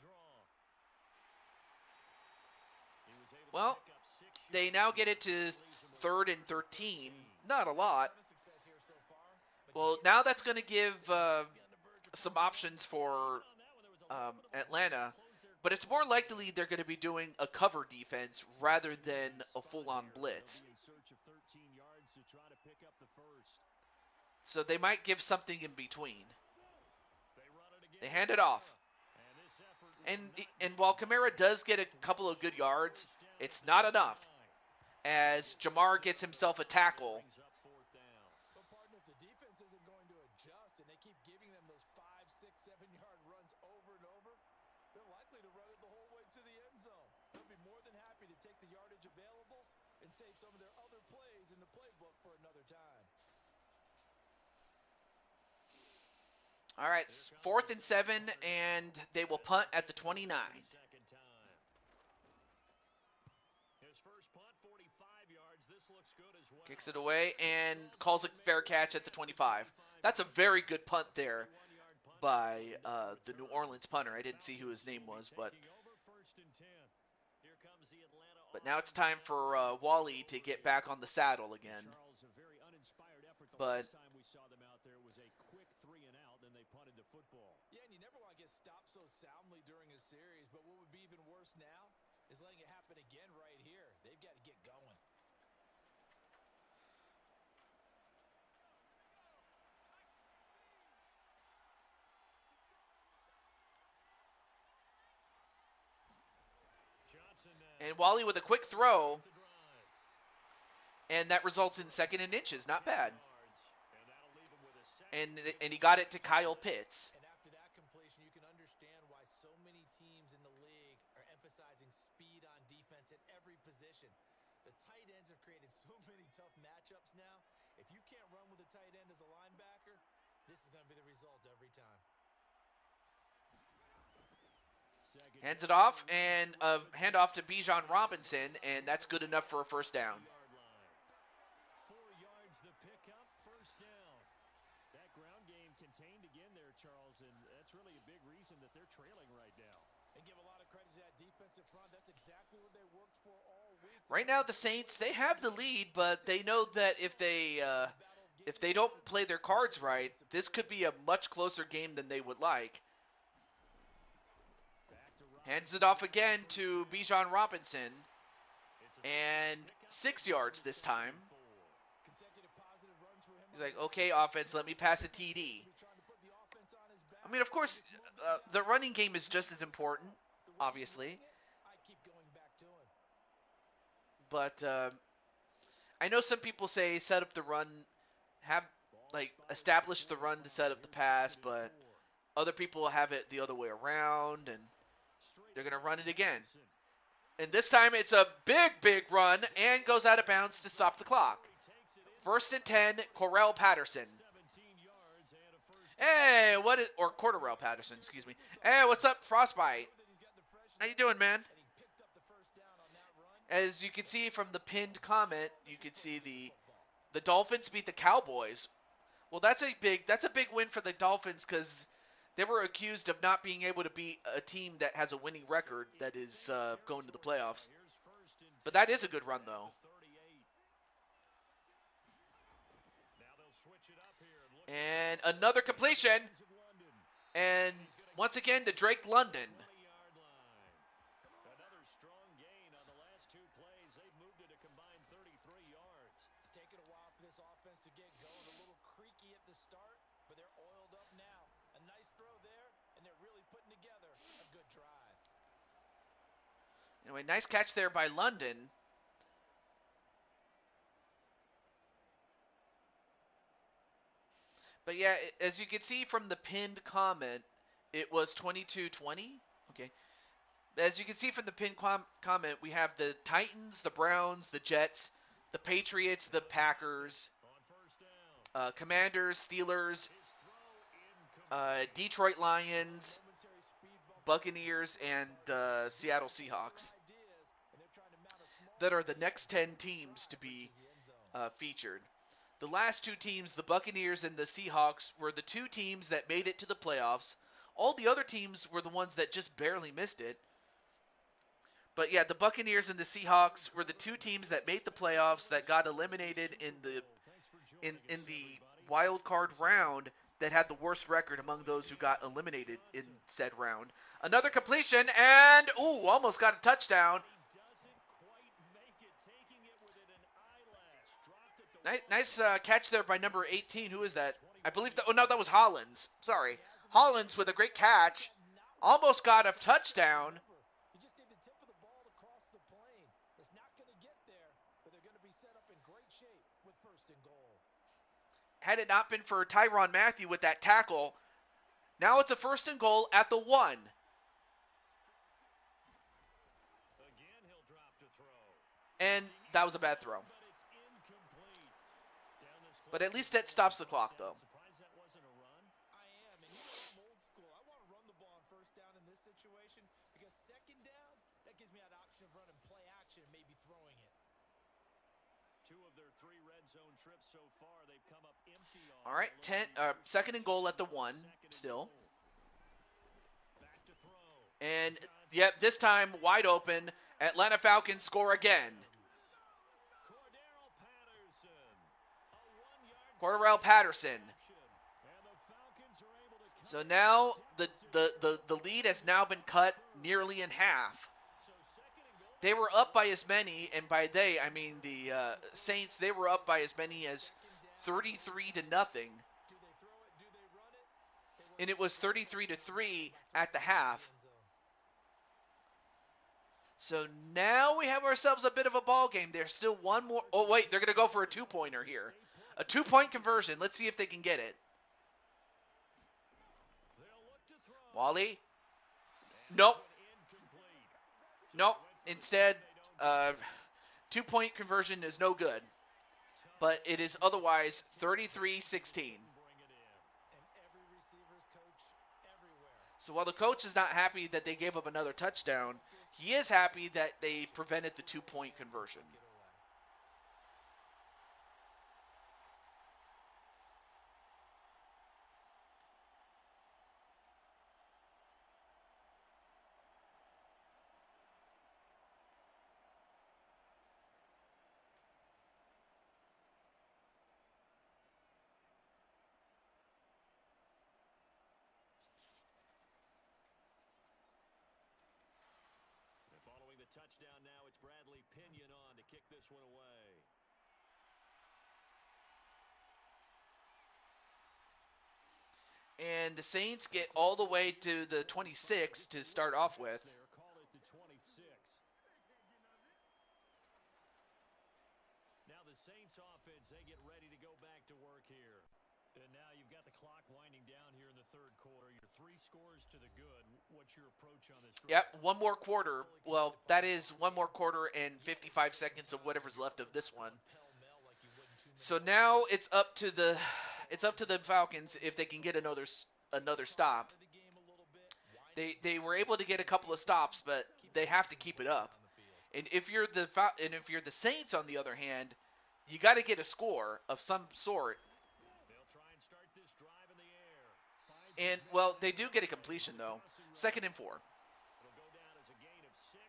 Speaker 1: Well, they now get it to 3rd and 13. Not a lot. Well, now that's going to give some options for Atlanta. But it's more likely they're going to be doing a cover defense rather than a full-on blitz. So they might give something in between. They hand it off. And while Kamara does get a couple of good yards, it's not enough, as Jamar gets himself a tackle.
Speaker 3: But partner, if the defense isn't going to adjust and they keep giving them those 5, 6, 7-yard runs over and over, they're likely to run it the whole way to the end zone. They'll be more than happy to take the yardage available and save some of their other plays in the playbook for another time.
Speaker 1: All right, 4th and 7, and they will punt at the 29. Kicks it away and calls a fair catch at the 25. That's a very good punt there by the New Orleans punter. I didn't see who his name was, but now it's time for Wally to get back on the saddle again. But
Speaker 3: yeah, and you never want to get stopped so soundly during a series, but what would be even worse now is letting it happen again right here. They've got to get going.
Speaker 1: And Wally with a quick throw, and that results in 2nd and inches. Not bad. and he got it to Kyle Pitts.
Speaker 3: And after that completion, you can understand why so many teams in the league are emphasizing speed on defense at every position. The tight ends have created so many tough matchups now. If you can't run with a tight end as a linebacker, this is going to be the result every time.
Speaker 1: Hands it off, and a handoff to Bijan Robinson, and that's good enough for a first down.
Speaker 2: 4 yards the pickup, first down. That ground game contained again there, Charles, and that's really a big reason that they're trailing right now.
Speaker 3: And give a lot of credit to that defensive front. That's exactly what they worked for all week.
Speaker 1: Right now, the Saints, they have the lead, but they know that if they don't play their cards right, this could be a much closer game than they would like. Hands it off again to Bijan Robinson, and 6 yards this time. He's like, okay, offense, let me pass a TD. I mean, of course, the running game is just as important, obviously. But I know some people say set up the run, establish the run to set up the pass, but other people have it the other way around, and they're going to run it again. And this time it's a big, big run and goes out of bounds to stop the clock. 1st and 10, Cordarrelle Patterson. Hey, or Cordarrelle Patterson, excuse me. Hey, what's up, Frostbite? How you doing, man? As you can see from the pinned comment, you can see the Dolphins beat the Cowboys. Well, that's a big win for the Dolphins because they were accused of not being able to beat a team that has a winning record that is going to the playoffs. But that is a good run, though. And another completion. And once again to Drake London.
Speaker 2: Another strong gain on the last 2 plays. They've moved it a combined 33 yards.
Speaker 3: It's taken a while for this offense to get going. A little creaky at the start, but they're oiled up now. A nice throw there, and they're really putting together a good drive.
Speaker 1: Anyway, nice catch there by London. But yeah, as you can see from the pinned comment, it was 22-20. Okay. As you can see from the pinned comment, we have the Titans, the Browns, the Jets, the Patriots, the Packers, Commanders, Steelers, Detroit Lions, Buccaneers, and Seattle Seahawks that are the next 10 teams to be featured. The last 2 teams, the Buccaneers and the Seahawks, were the 2 teams that made it to the playoffs. All the other teams were the ones that just barely missed it. But yeah, the Buccaneers and the Seahawks were the 2 teams that made the playoffs that got eliminated in the wild card round that had the worst record among those who got eliminated in said round. Another completion, and almost got a touchdown. Nice catch there by number 18. Who is that? I believe that. Oh no, that was Hollins. Sorry, Hollins with a great catch. Almost got a touchdown.
Speaker 3: He just need the tip of the ball to cross the plane. It's not going to get there, but they're going to be set up in great shape with 1st and goal.
Speaker 1: Had it not been for Tyrann Mathieu with that tackle, now it's a 1st and goal at the 1.
Speaker 2: Again, he'll drop to throw.
Speaker 1: And that was a bad throw. But at least that stops the clock, though.
Speaker 2: Surprised that wasn't a run.
Speaker 3: I am, and I'm old school. I want to run the ball on 1st down in this situation because 2nd down, that gives me that option of running play action and maybe throwing it.
Speaker 2: 2 of their 3 red zone trips so far, they've come up empty on.
Speaker 1: All right, 2nd and goal at the 1 still.
Speaker 2: Back to throw.
Speaker 1: And yep, this time wide open. Atlanta Falcons score again. Cordarrelle Patterson. So now the lead has now been cut nearly in half. They were up by as many, and by they I mean the Saints. They were up by as many as 33-0, and it was 33-3 at the half. So now we have ourselves a bit of a ball game. There's still one more. Oh wait, they're gonna go for a 2-pointer here. A 2-point conversion. Let's see if they can get it. Wally?
Speaker 2: And
Speaker 1: Nope.
Speaker 2: this one incomplete. So
Speaker 1: Nope.
Speaker 2: they went for it
Speaker 1: Instead,
Speaker 2: and they don't get it.
Speaker 1: 2-point conversion is no good.
Speaker 2: Tough
Speaker 1: But it
Speaker 2: call
Speaker 1: is
Speaker 2: to make on
Speaker 1: otherwise
Speaker 2: this one, but he
Speaker 1: 33-16.
Speaker 2: couldn't bring it in.
Speaker 3: And every receiver's coach everywhere.
Speaker 1: So while the coach is not happy that they gave up another touchdown, he is happy that they prevented the 2-point conversion.
Speaker 3: Took it away.
Speaker 2: And following the touchdown now, it's Bradley Pinion on to kick this one away.
Speaker 1: And the Saints get all the way to the 26 to start off with.
Speaker 2: There, call it the 26. Now the Saints offense, they get ready to go back to work here. And now you've got the clock winding down here in the third quarter. You're 3 scores to the good. What's your approach on this?
Speaker 1: Yep, one more quarter. Well, that is one more quarter and 55 seconds of whatever's left of this one. So now it's up to the Falcons if they can get another stop. They were able to get a couple of stops, but they have to keep it up. And if you're the Saints, on the other hand, you got to get a score of some sort.
Speaker 2: They'll try and start this drive in the air.
Speaker 1: And well, they do get a completion though. 2nd and 4.
Speaker 2: It'll go down as a gain of 6,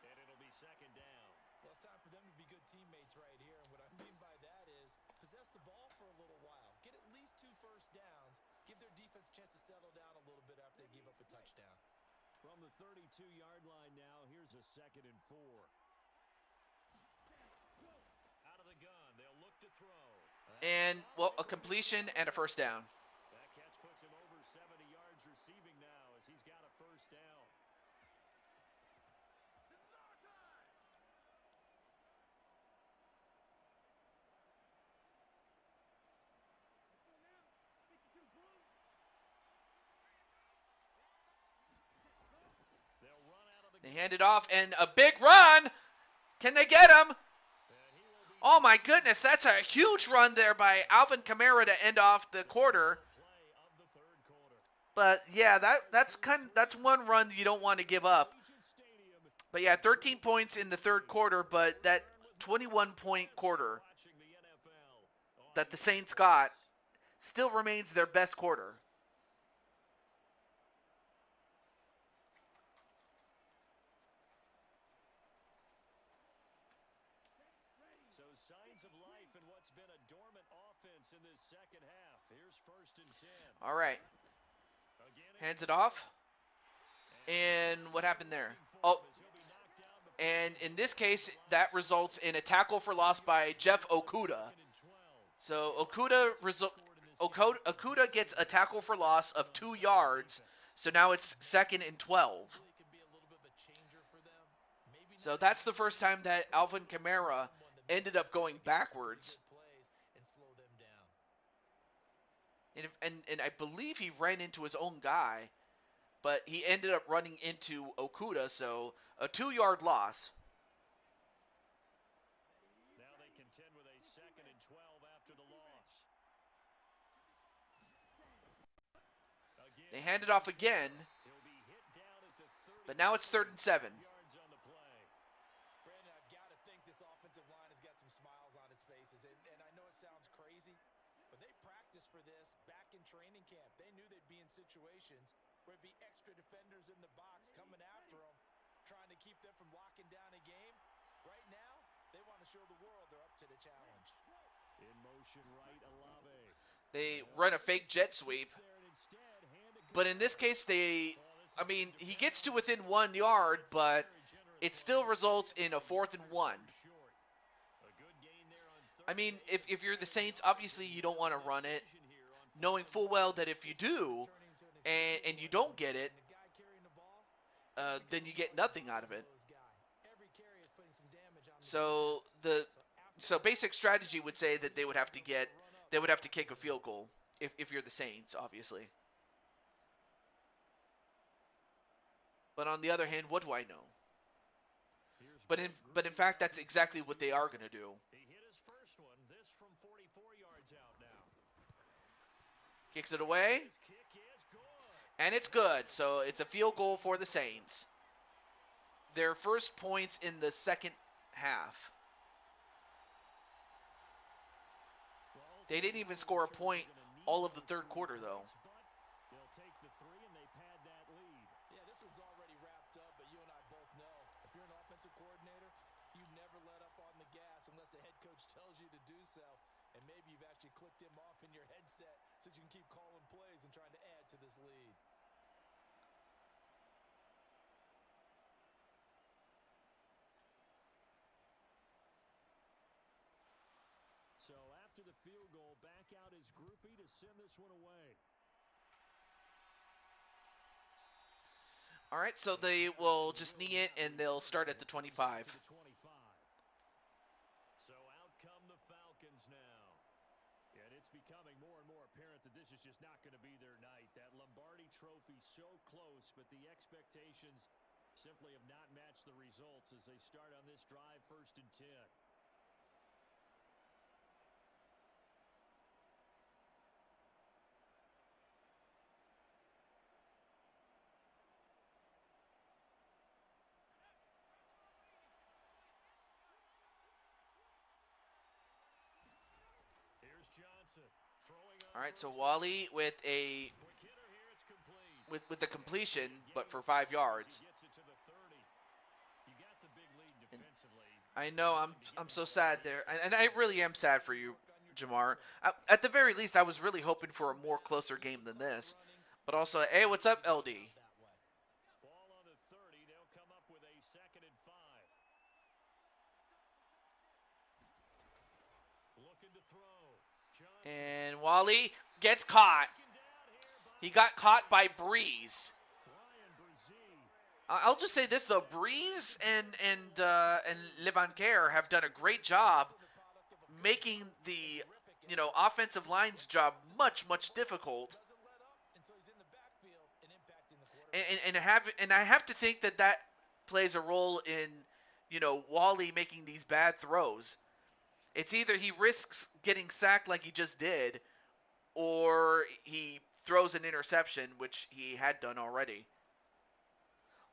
Speaker 2: and it'll be 2nd down.
Speaker 3: Well, it's time for them to be good teammates right here. And what I mean by that is possess the ball for a little while. Get at least 2 first downs. Give their defense a chance to settle down a little bit after they give up a touchdown.
Speaker 2: From the 32-yard line now, here's a 2nd and 4. Out of the gun, they'll look to throw.
Speaker 1: And well, a completion and a first down.
Speaker 2: That catch puts him over 70 yards receiving now as he's got a first down. They'll run out of the
Speaker 1: They hand it off and a big run. Can they get him? Oh my goodness, that's a huge run there by Alvin Kamara to end off the quarter. But yeah, that's one run you don't want to give up. But yeah, 13 points in the third quarter, but that 21-point quarter that the Saints got still remains their best quarter.
Speaker 2: So signs of life in what's been a dormant offense in this second half. Here's 1st and 10.
Speaker 1: All right. Hands it off. And what happened there? Oh, and in this case, that results in a tackle for loss by Jeff Okuda. So Okuda gets a tackle for loss of 2 yards. So now it's 2nd and 12. So that's the first time that Alvin Kamara ended up going backwards. And I believe he ran into his own guy, but he ended up running into Okuda, so a 2-yard loss.
Speaker 2: Now they contend with a 2nd and 12 after the loss.
Speaker 1: They hand it off again, but now it's 3rd and 7.
Speaker 3: Brandon, I've got to think this offensive line has got some smiles on its faces. And I know it sounds crazy, but they practiced for this back in training camp. They knew they'd be in situations where it'd be extra defenders in the box coming after them, trying to keep them from locking down a game. Right now, they want to show the world they're up to the challenge.
Speaker 2: In motion right, Olave.
Speaker 1: They run a fake jet sweep. But in this case, he gets to within 1 yard, but it still results in a 4th and 1. I mean, if you're the Saints, obviously you don't want to run it, knowing full well that if you do, and you don't get it, then you get nothing out of it. So basic strategy would say that they would have to kick a field goal if you're the Saints, obviously. But on the other hand, what do I know?
Speaker 2: Here's
Speaker 1: But
Speaker 2: Bill
Speaker 1: in
Speaker 2: Green
Speaker 1: fact,
Speaker 2: with
Speaker 1: that's
Speaker 2: his
Speaker 1: exactly
Speaker 2: first
Speaker 1: what they
Speaker 2: field
Speaker 1: are
Speaker 2: goal.
Speaker 1: going to do.
Speaker 2: He hit his first one. This from 44 yards out now.
Speaker 1: Kicks it away,
Speaker 2: His kick is good.
Speaker 1: and it's good. So it's a field goal for the Saints. Their first points in the second half.
Speaker 2: Well,
Speaker 1: They didn't
Speaker 2: ultimately,
Speaker 1: even
Speaker 2: the
Speaker 1: score a
Speaker 2: Raiders
Speaker 1: point
Speaker 2: are going to need
Speaker 1: all of the
Speaker 2: those
Speaker 1: third
Speaker 2: 3
Speaker 1: quarter, though.
Speaker 2: points, but they'll take the 3 and they pad that lead.
Speaker 3: Yeah, this one's already wrapped up, but you and I both know if you're an offensive coordinator, you never let up on the gas unless the head coach tells you to do so. And maybe you've actually clicked him off in your headset so you can keep calling plays and trying to add to this lead.
Speaker 2: So after the field goal, back out is Groupie to send this one away.
Speaker 1: All right, so they will just knee it, and they'll start at the 25.
Speaker 2: To the 25. So out come the Falcons now. And it's becoming more and more apparent that this is just not going to be their night. That Lombardi trophy so close, but the expectations simply have not matched the results as they start on this drive, 1st and 10. Here's Johnson throwing on
Speaker 1: All right, so
Speaker 2: first
Speaker 1: Wally
Speaker 2: down.
Speaker 1: with a
Speaker 2: Quick hitter here, it's complete.
Speaker 1: with the completion,
Speaker 2: And
Speaker 1: but
Speaker 2: gain
Speaker 1: for
Speaker 2: of
Speaker 1: 5
Speaker 2: 4 as
Speaker 1: yards.
Speaker 2: he gets it to the 30. You got the big lead
Speaker 1: And
Speaker 2: defensively.
Speaker 1: I know
Speaker 2: Willing to give
Speaker 1: I'm
Speaker 2: the
Speaker 1: so
Speaker 2: ball away
Speaker 1: sad
Speaker 2: to
Speaker 1: there,
Speaker 2: start
Speaker 1: and
Speaker 2: the
Speaker 1: I
Speaker 2: drive.
Speaker 1: really am sad for you, Jamar. At the very least, I was really hoping for a more closer game than this. But also, hey, what's up, LD?
Speaker 2: Ball on the 30. They'll come up with a 2nd and 5. Looking to throw. Johnson.
Speaker 1: And Wally gets caught.
Speaker 2: Taken down here by
Speaker 1: He
Speaker 2: the
Speaker 1: got caught by
Speaker 2: Saints.
Speaker 1: Breeze.
Speaker 2: Brian Brzee.
Speaker 1: I'll just say this though, Breeze and Levanquer have done a great job making the offensive line's job much difficult.
Speaker 3: Doesn't let up until he's in the backfield and impacting the
Speaker 1: And,
Speaker 3: quarterback.
Speaker 1: and I have to think that plays a role in Wally making these bad throws. It's either he risks getting sacked like he just did, or he throws an interception, which he had done already.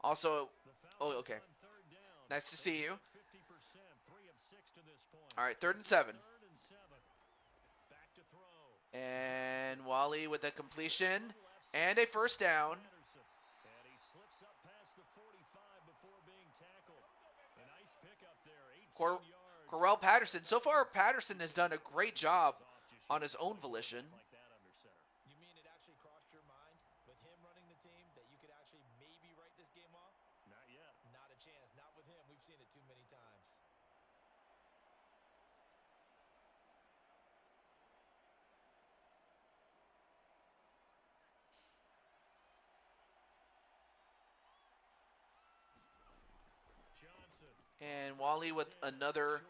Speaker 1: Also,
Speaker 2: The
Speaker 1: oh,
Speaker 2: Falcons
Speaker 1: okay.
Speaker 2: on 3rd down.
Speaker 1: Nice to
Speaker 2: They've
Speaker 1: see you.
Speaker 2: hit 50%, 3 of 6 to this point.
Speaker 1: All right, 3rd and
Speaker 2: This is
Speaker 1: 7.
Speaker 2: 3rd and 7. Back to throw.
Speaker 1: And
Speaker 2: Johnson.
Speaker 1: Wally with a
Speaker 2: This
Speaker 1: completion
Speaker 2: one left
Speaker 1: and a
Speaker 2: side
Speaker 1: first
Speaker 2: to
Speaker 1: down.
Speaker 2: Patterson. And he slips up past the 45 before being tackled. A nice pickup there, 18 yards.
Speaker 1: Corell
Speaker 2: First
Speaker 1: Patterson.
Speaker 2: down
Speaker 1: So far,
Speaker 2: Falcons.
Speaker 1: Patterson has done a great job on his own volition.
Speaker 2: Like that under center.
Speaker 3: You mean it actually crossed your mind with him running the team that you could actually maybe write this game off?
Speaker 2: Not yet.
Speaker 3: Not a chance. Not with him. We've seen it too many times.
Speaker 2: Johnson.
Speaker 1: And Wally with another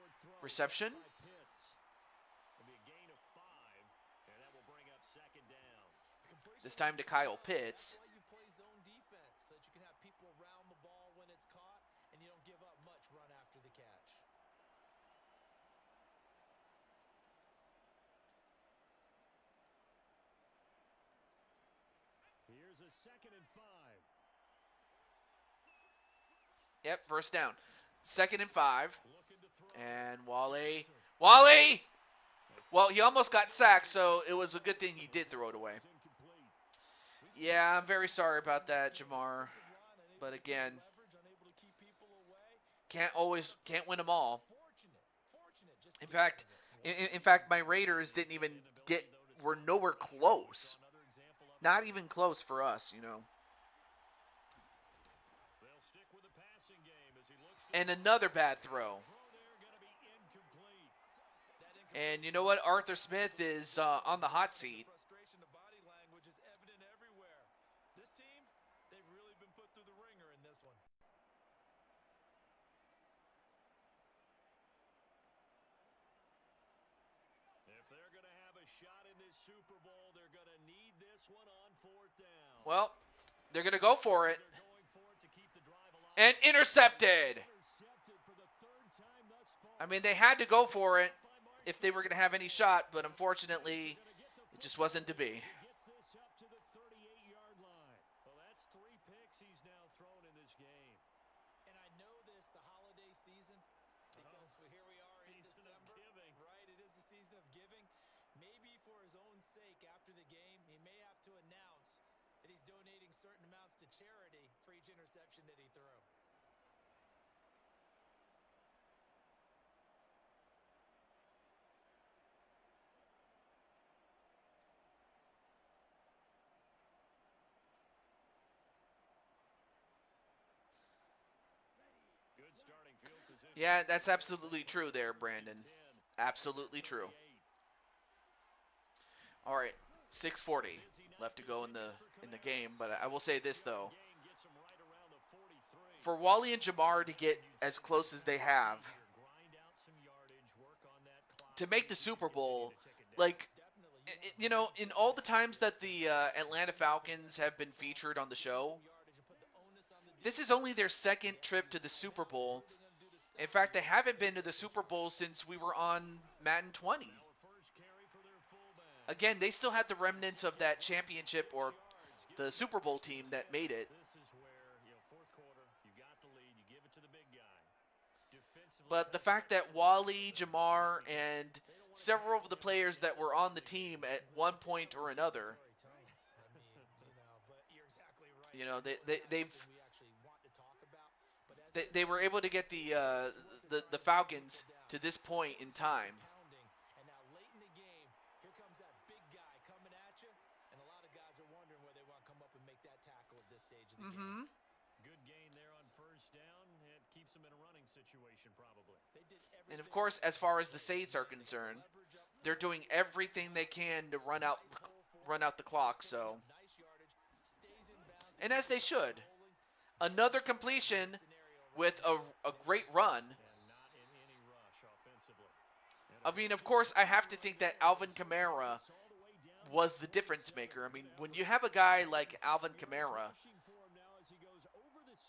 Speaker 1: reception.
Speaker 2: It'll be a gain of 5, and that will bring up 2nd down.
Speaker 1: This time to Kyle Pitts.
Speaker 3: That's why you play zone defense, so that you can have people around the ball when it's caught, and you don't give up much run after the catch.
Speaker 2: Here's a 2nd and 5.
Speaker 1: Yep, first down. 2nd and 5.
Speaker 2: Looking to throw.
Speaker 1: And Wally.
Speaker 2: Johnson.
Speaker 1: Wally! Well, he almost got sacked, so it was a good thing he did throw it away. Yeah, I'm very sorry about that, Jamar. But again, can't win them all. In fact, my Raiders didn't even were nowhere close. Not even close for us, And another bad throw. And you know what? Arthur Smith is on the hot seat.
Speaker 3: Frustration, the body language is evident everywhere. This team, they've really been put through the ringer in this one.
Speaker 2: If they're going to have a shot in this Super Bowl, they're going to need this one on 4th down.
Speaker 1: Well, they're going to go for it.
Speaker 2: They're going for it to keep
Speaker 1: And intercepted. I mean, they had to go for it if they were going to have any shot, but unfortunately, it just wasn't to be.
Speaker 2: Well, that's 3 picks he's now thrown in this game.
Speaker 3: And I know this, the holiday season, because here we are in December, right? It is the season of giving. Maybe for his own sake, after the game, he may have to announce that he's donating certain amounts to charity for each interception that he threw.
Speaker 1: Yeah, that's absolutely true there, Brandon. Absolutely true. All right, 6:40 left to go in the game, but I will say this though. For Wally and Jamar to get as close as they have to make the Super Bowl, like, you know, in all the times that the Atlanta Falcons have been featured on the show, this is only their second trip to the Super Bowl. In fact, they haven't been to the Super Bowl since we were on Madden 20. Again, they still had the remnants of that championship or the Super Bowl team that made it. But the fact that Wally, Jamar, and several of the players that were on the team at one point or another, you know, they were able to get the Falcons to this point in time.
Speaker 3: And now late in the game, here comes that big guy coming at you, and a lot of guys are wondering where they want to come up and make that tackle at this stage of the game.
Speaker 2: Good gain there on first down. It keeps them in a running situation probably.
Speaker 1: And of course, as far as the Saints are concerned, they're doing everything they can to run out the clock. So, and as they should, another completion with a great run. I mean, of course, I have to think that Alvin Kamara was the difference maker. I mean, when you have a guy like Alvin Kamara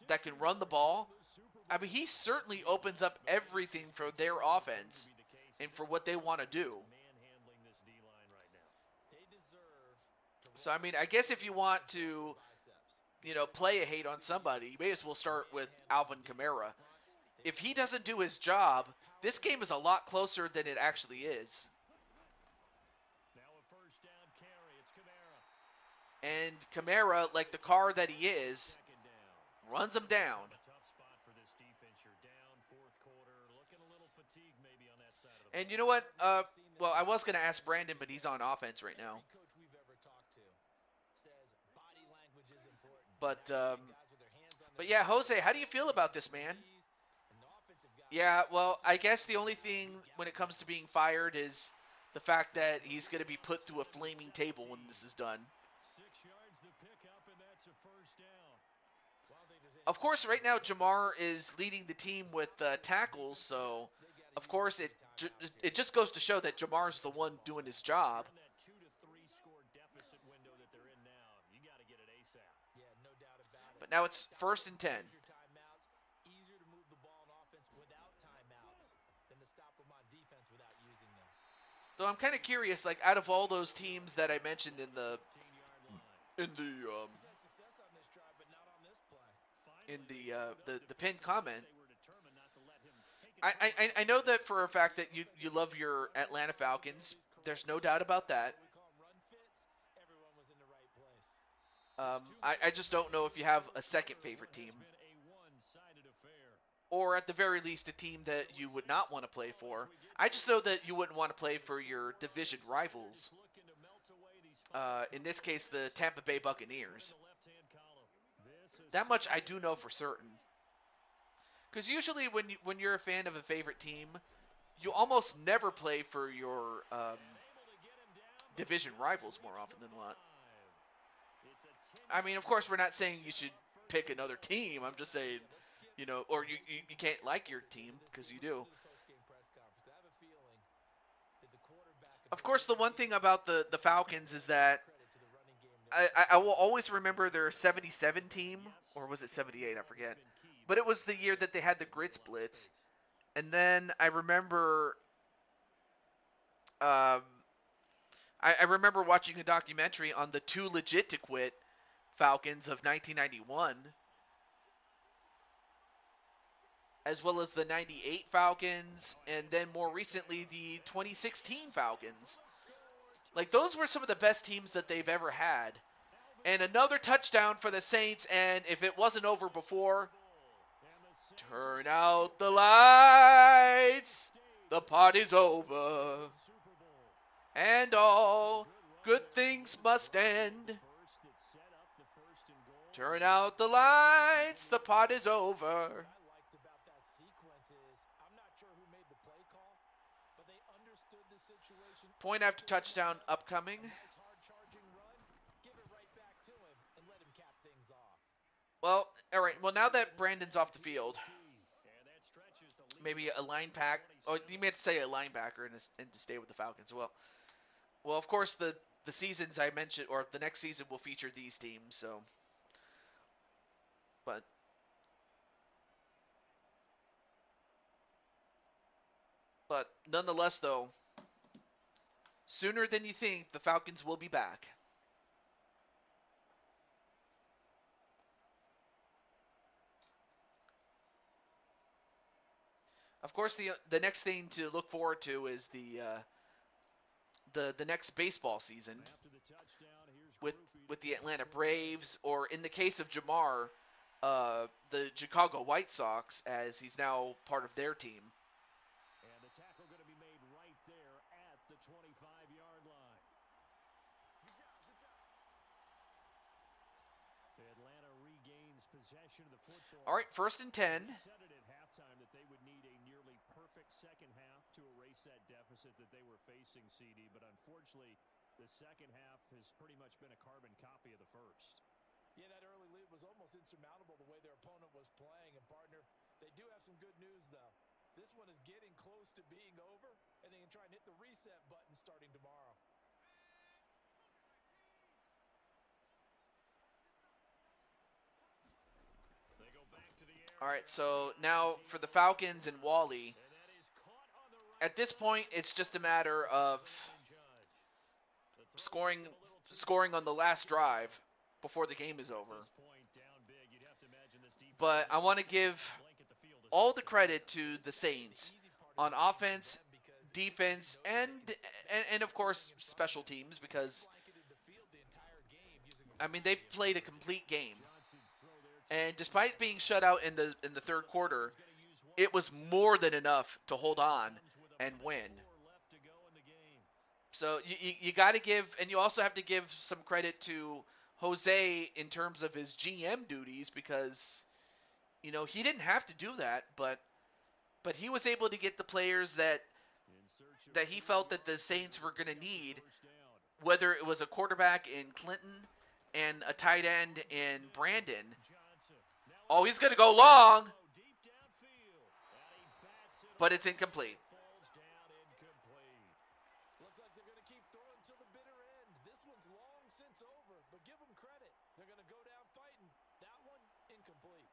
Speaker 1: that can run the ball, I mean, he certainly opens up everything for their offense and for what they want to do. So, I mean, I guess if you want to, you know, play a hate on somebody, you may as well start with Alvin Kamara. If he doesn't do his job, this game is a lot closer than it actually is. And Kamara, like the car that he is, runs him down. And you know what? Well, I was going to ask Brandon, but he's on offense right now. But yeah, Jose, how do you feel about this, man? Yeah, well, I guess the only thing when it comes to being fired is the fact that he's going to be put through a flaming table when this is done. Of course, right now Jamar is leading the team with tackles, so of course it just goes to show that Jamar's the one doing his job. But now it's 1st and 10. Though I'm kind of curious, like out of all those teams that I mentioned in the pinned comment, I know that for a fact that you love your Atlanta Falcons. There's no doubt about that. I just don't know if you have a second favorite team. Or at the very least, a team that you would not want to play for. I just know that you wouldn't want to play for your division rivals. In this case, the Tampa Bay Buccaneers. That much I do know for certain. Because usually when you're a fan of a favorite team, you almost never play for your division rivals more often than not. I mean, of course, we're not saying you should pick another team. I'm just saying, you know, or you can't like your team because you do. Of course, the one thing about the Falcons is that I will always remember their 77 team, or was it 78? I forget. but it was the year that they had the Grits Blitz. And then I remember, um, I remember watching a documentary on the Too Legit to Quit Falcons of 1991, as well as the 98 Falcons, and then more recently the 2016 Falcons. Like, those were some of the best teams that they've ever had. And another touchdown for the Saints, and if it wasn't over before, turn out the lights, the party's over, and all good things must end. Turn out the lights, the party's over. Point after touchdown upcoming. Well, all right. Well, now that Brandon's off the field, maybe a linebacker. Oh, you meant to say a linebacker and to stay with the Falcons. Well, of course the seasons I mentioned, or the next season will feature these teams. So, but nonetheless, though, sooner than you think, the Falcons will be back. Of course, the next thing to look forward to is the next baseball season with the Atlanta Braves, or in the case of Jamar, the Chicago White Sox, as he's now part of their team.
Speaker 2: And the tackle going to be made right there at the 25-yard line. Atlanta regains possession of the football.
Speaker 1: All right, 1st and 10.
Speaker 2: Said it at halftime that they would need a nearly perfect second half to erase that deficit that they were facing, CD, but unfortunately, the second half has pretty much been a carbon copy of the first.
Speaker 3: Yeah, that early lead was almost insurmountable the way their opponent was playing. And, partner, they do have some good news, though. This one is getting close to being over, and they can try and hit the reset button starting tomorrow.
Speaker 2: They go back to the air.
Speaker 1: All right, so now for the Falcons and Wally, at this point, it's just a matter of scoring on the last drive before the game is over. But I want to give all the credit to the Saints on offense, defense, and of course special teams, because I mean they've played a complete game. And despite being shut out in the third quarter, it was more than enough to hold on and win. So you got to give, and you also have to give some credit to Jose in terms of his GM duties, because he didn't have to do that, but he was able to get the players that he felt that the Saints were going to need, whether it was a quarterback in Clinton and a tight end in Brandon. Oh, he's going to go long, but it's incomplete.
Speaker 3: Looks like they're going to keep throwing to the bitter end. This one's long since over, but give them credit. They're going to go down fighting. That one, incomplete.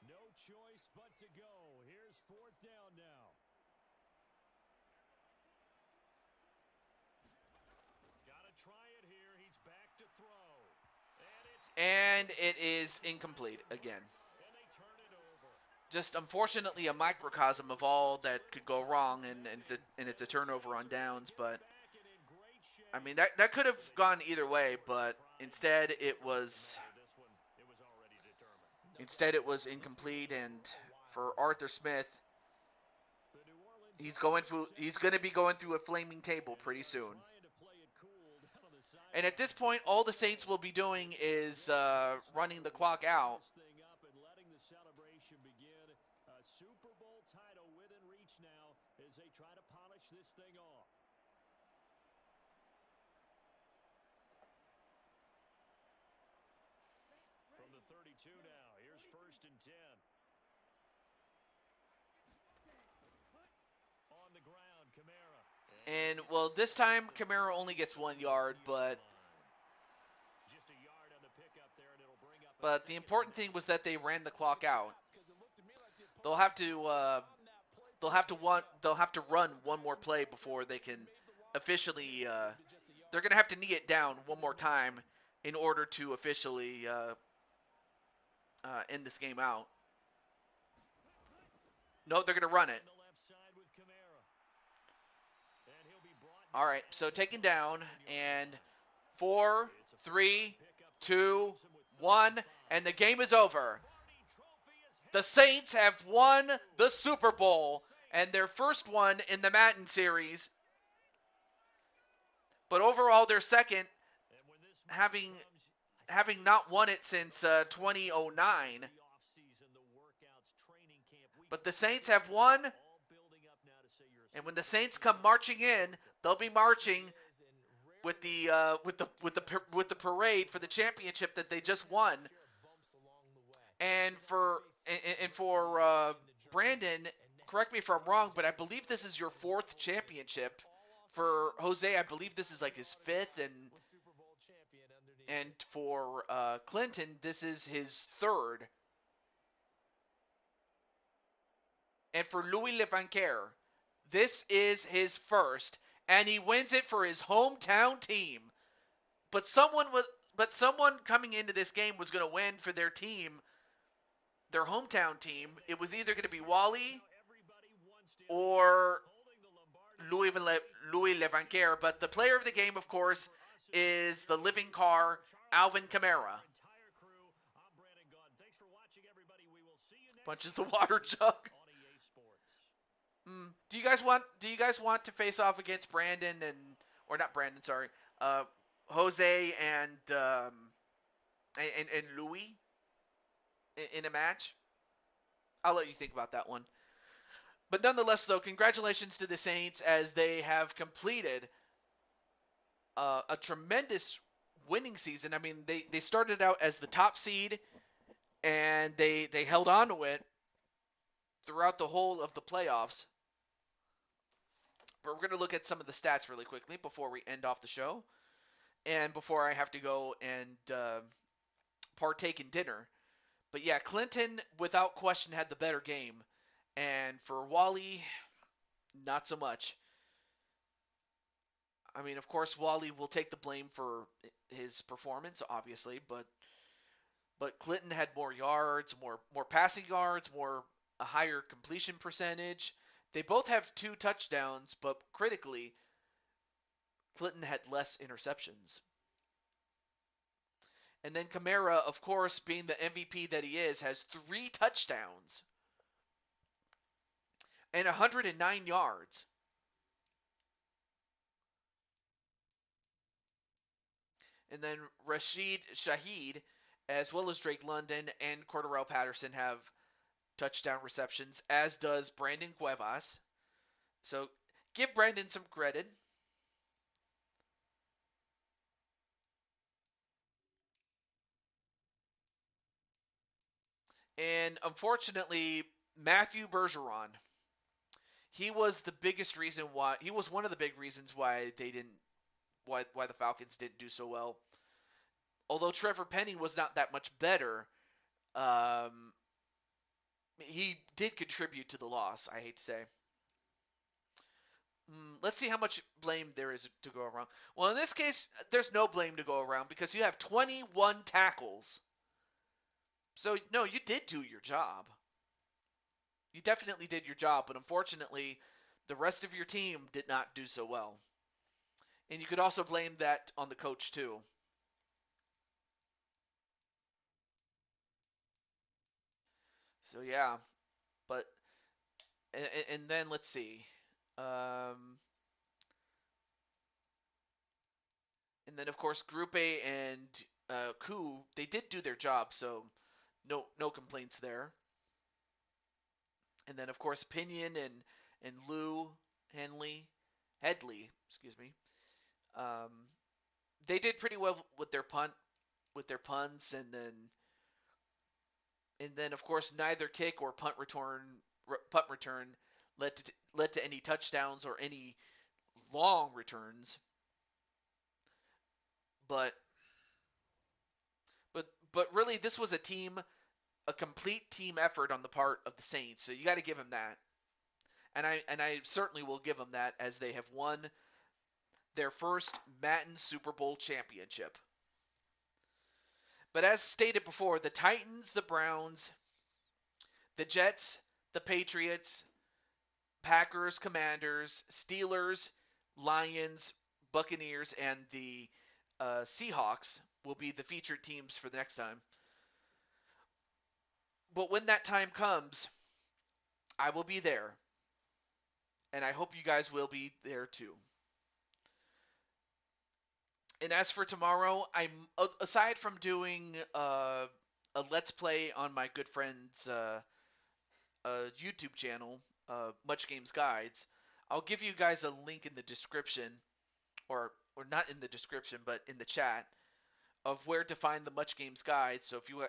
Speaker 2: No choice but to go. Here's 4th down now. Gotta try it here. He's back to throw.
Speaker 1: And it is incomplete again. Just unfortunately a microcosm of all that could go wrong, and it's a turnover on downs. But I mean that could have gone either way, but instead it was incomplete. And for Arthur Smith, he's going to be going through a flaming table pretty soon. And at this point, all the Saints will be doing is running the clock out.
Speaker 2: Super Bowl title within reach now as they try to polish this thing off. From the 32 now, here's 1st and 10. On the ground, Kamara.
Speaker 1: And, well, this time Kamara only gets 1 yard, but
Speaker 2: Just a yard on the pickup there, and it'll bring up a
Speaker 1: the
Speaker 2: second and
Speaker 1: important thing
Speaker 2: long.
Speaker 1: was that they ran the
Speaker 3: That was a
Speaker 1: clock out.
Speaker 3: trap because it looked to me like the
Speaker 1: They'll
Speaker 3: opposing
Speaker 1: have
Speaker 3: team
Speaker 1: to
Speaker 3: was on that play
Speaker 1: they'll
Speaker 3: from the
Speaker 1: have to
Speaker 3: get-go.
Speaker 1: run
Speaker 3: Couple
Speaker 1: one more
Speaker 3: times
Speaker 1: play
Speaker 3: back there
Speaker 1: before they
Speaker 3: where they
Speaker 1: can
Speaker 3: made the wrong play, but
Speaker 1: officially.
Speaker 3: it ended up being just a
Speaker 1: They're
Speaker 3: yard.
Speaker 1: gonna have to knee it down one
Speaker 3: Second
Speaker 1: more
Speaker 3: and 9.
Speaker 1: time in order to officially end this game out. No, they're gonna run it.
Speaker 2: On the left side with Kamara. And he'll be brought
Speaker 1: All
Speaker 2: down
Speaker 1: right,
Speaker 2: at
Speaker 1: so
Speaker 2: the
Speaker 1: taken down
Speaker 2: 27-yard
Speaker 1: and
Speaker 2: line.
Speaker 1: 4,
Speaker 2: It's a first-down
Speaker 1: 3,
Speaker 2: pickup for him.
Speaker 1: 2,
Speaker 2: Leaves him with
Speaker 1: 1,
Speaker 2: 35.
Speaker 1: and the game is over.
Speaker 2: Lombardi Trophy is
Speaker 1: The
Speaker 2: his.
Speaker 1: Saints have
Speaker 2: It's two.
Speaker 1: won the Super
Speaker 2: The
Speaker 1: Bowl and
Speaker 2: Saints
Speaker 1: their first
Speaker 2: trail
Speaker 1: one
Speaker 2: the
Speaker 1: in the Madden
Speaker 2: Chargers.
Speaker 1: series, but overall they're second,
Speaker 2: And when this moment
Speaker 1: having
Speaker 2: comes, I think
Speaker 1: having
Speaker 2: you
Speaker 1: not
Speaker 2: have to
Speaker 1: won it
Speaker 2: wonder
Speaker 1: since
Speaker 2: about what we're seeing in terms of
Speaker 1: 2009.
Speaker 2: the offseason, the workouts, training camp, week
Speaker 1: But the
Speaker 2: one,
Speaker 1: Saints
Speaker 2: week
Speaker 1: have
Speaker 2: two,
Speaker 1: won,
Speaker 2: all building up now to say you're a
Speaker 1: and when
Speaker 2: Super
Speaker 1: the
Speaker 2: Bowl
Speaker 1: Saints come
Speaker 2: champion.
Speaker 1: marching
Speaker 2: It's
Speaker 1: in,
Speaker 2: worth it.
Speaker 1: they'll be
Speaker 3: It certainly
Speaker 1: marching
Speaker 3: is, and
Speaker 1: with
Speaker 3: rarely
Speaker 1: the
Speaker 3: do you have a
Speaker 1: with the
Speaker 3: team like the
Speaker 1: parade for the
Speaker 3: Chargers
Speaker 1: championship that they
Speaker 3: that doesn't
Speaker 1: just
Speaker 3: have their
Speaker 1: won.
Speaker 3: share of bumps along the way.
Speaker 1: And
Speaker 3: They have to face some
Speaker 1: for
Speaker 3: adversity in the journey,
Speaker 1: Brandon,
Speaker 3: and now
Speaker 1: correct me if I'm
Speaker 3: they
Speaker 1: wrong,
Speaker 3: can
Speaker 1: but
Speaker 3: just
Speaker 1: I
Speaker 3: continue
Speaker 1: believe
Speaker 3: to
Speaker 1: this is your
Speaker 3: build on what
Speaker 1: fourth
Speaker 3: Jose has built
Speaker 1: championship.
Speaker 3: all
Speaker 1: For
Speaker 3: offseason.
Speaker 1: Jose, I
Speaker 3: He's
Speaker 1: believe this is
Speaker 3: signed
Speaker 1: like
Speaker 3: a
Speaker 1: his
Speaker 3: lot of
Speaker 1: fifth,
Speaker 3: guys with Super Bowl champion underneath
Speaker 1: and
Speaker 3: it.
Speaker 1: for Clinton, this is his third. And for Louis Levanquer, this is his first, and he wins it for his hometown team. But someone coming into this game was going to win for their team, their hometown team. It was either going to be Wally or Louis Louis Levanquer, but the player of the game, of course, is the living car, Alvin Kamara. Punches the water jug. Do you guys want to face off against Brandon or not Brandon? Sorry, Jose and Louis in a match? I'll let you think about that one. But nonetheless, though, congratulations to the Saints as they have completed a tremendous winning season. I mean, they started out as the top seed and they held on to it throughout the whole of the playoffs. But we're going to look at some of the stats really quickly before we end off the show and before I have to go and partake in dinner. But yeah, Clinton, without question, had the better game. And for Wally, not so much. I mean, of course, Wally will take the blame for his performance, obviously, but Clinton had more yards, more passing yards, a higher completion percentage. They both have 2 touchdowns, but critically, Clinton had less interceptions. And then Kamara, of course, being the MVP that he is, has 3 touchdowns and 109 yards. And then Rashid Shaheed, as well as Drake London and Cordarrelle Patterson, have touchdown receptions, as does Brandon Cuevas. So give Brandon some credit. And unfortunately, Matthew Bergeron, he was the biggest reason why he was one of the big reasons why they didn't why the Falcons didn't do so well. Although Trevor Penny was not that much better, um, he did contribute to the loss. I hate to say. Let's see how much blame there is to go around. Well, in this case, there's no blame to go around because you have 21 tackles. So, no, you did do your job. You definitely did your job, but unfortunately, the rest of your team did not do so well. And you could also blame that on the coach, too. So, yeah, but, and then let's see. Um, and then, of course, Group A and Ku, they did do their job, so no complaints there. And then, of course, Pinion and Lou Headley, excuse me. Um, they did pretty well with their punts, and then of course neither kick or punt return led to any touchdowns or any long returns, but but really this was a complete team effort on the part of the Saints. So you got to give them that. And I certainly will give them that, as they have won their first Madden Super Bowl championship. But as stated before, the Titans, the Browns, the Jets, the Patriots, Packers, Commanders, Steelers, Lions, Buccaneers, and the Seahawks will be the featured teams for the next time. But when that time comes, I will be there. And I hope you guys will be there too. And as for tomorrow, I'm aside from doing a let's play on my good friend's YouTube channel, Much Games Guides. I'll give you guys a link in the description, or not in the description, but in the chat, of where to find the Much Games Guides. So if you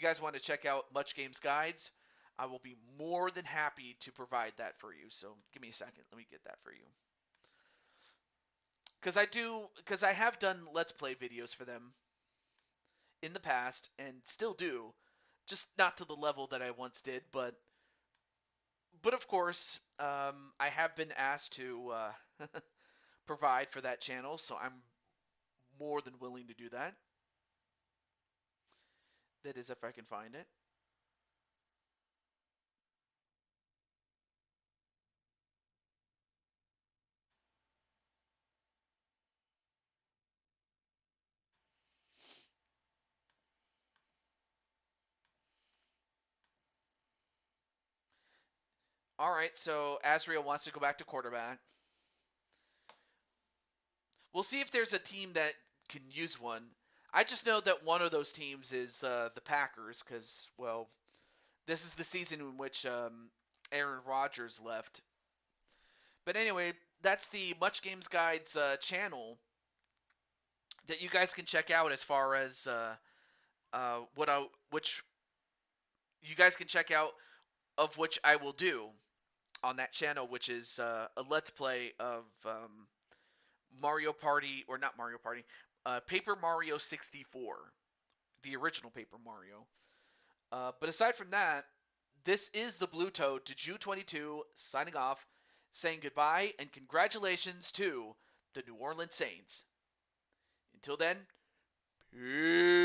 Speaker 1: guys want to check out Much Games Guides, I will be more than happy to provide that for you. So give me a second. Let me get that for you. Because I have done Let's Play videos for them in the past and still do, just not to the level that I once did. But of course, I have been asked to provide for that channel, so I'm more than willing to do that. That is, if I can find it. All right, so Azrael wants to go back to quarterback. We'll see if there's a team that can use one. I just know that one of those teams is the Packers, because, well, this is the season in which Aaron Rodgers left. But anyway, that's the Much Games Guides channel that you guys can check out, as far as which you guys can check out, of which I will do on that channel, which is a let's play of Mario Party, or not Mario Party, Paper Mario 64, the original Paper Mario. But aside from that, this is the Blue Toad to Jew22 signing off, saying goodbye and congratulations to the New Orleans Saints. Until then, peace.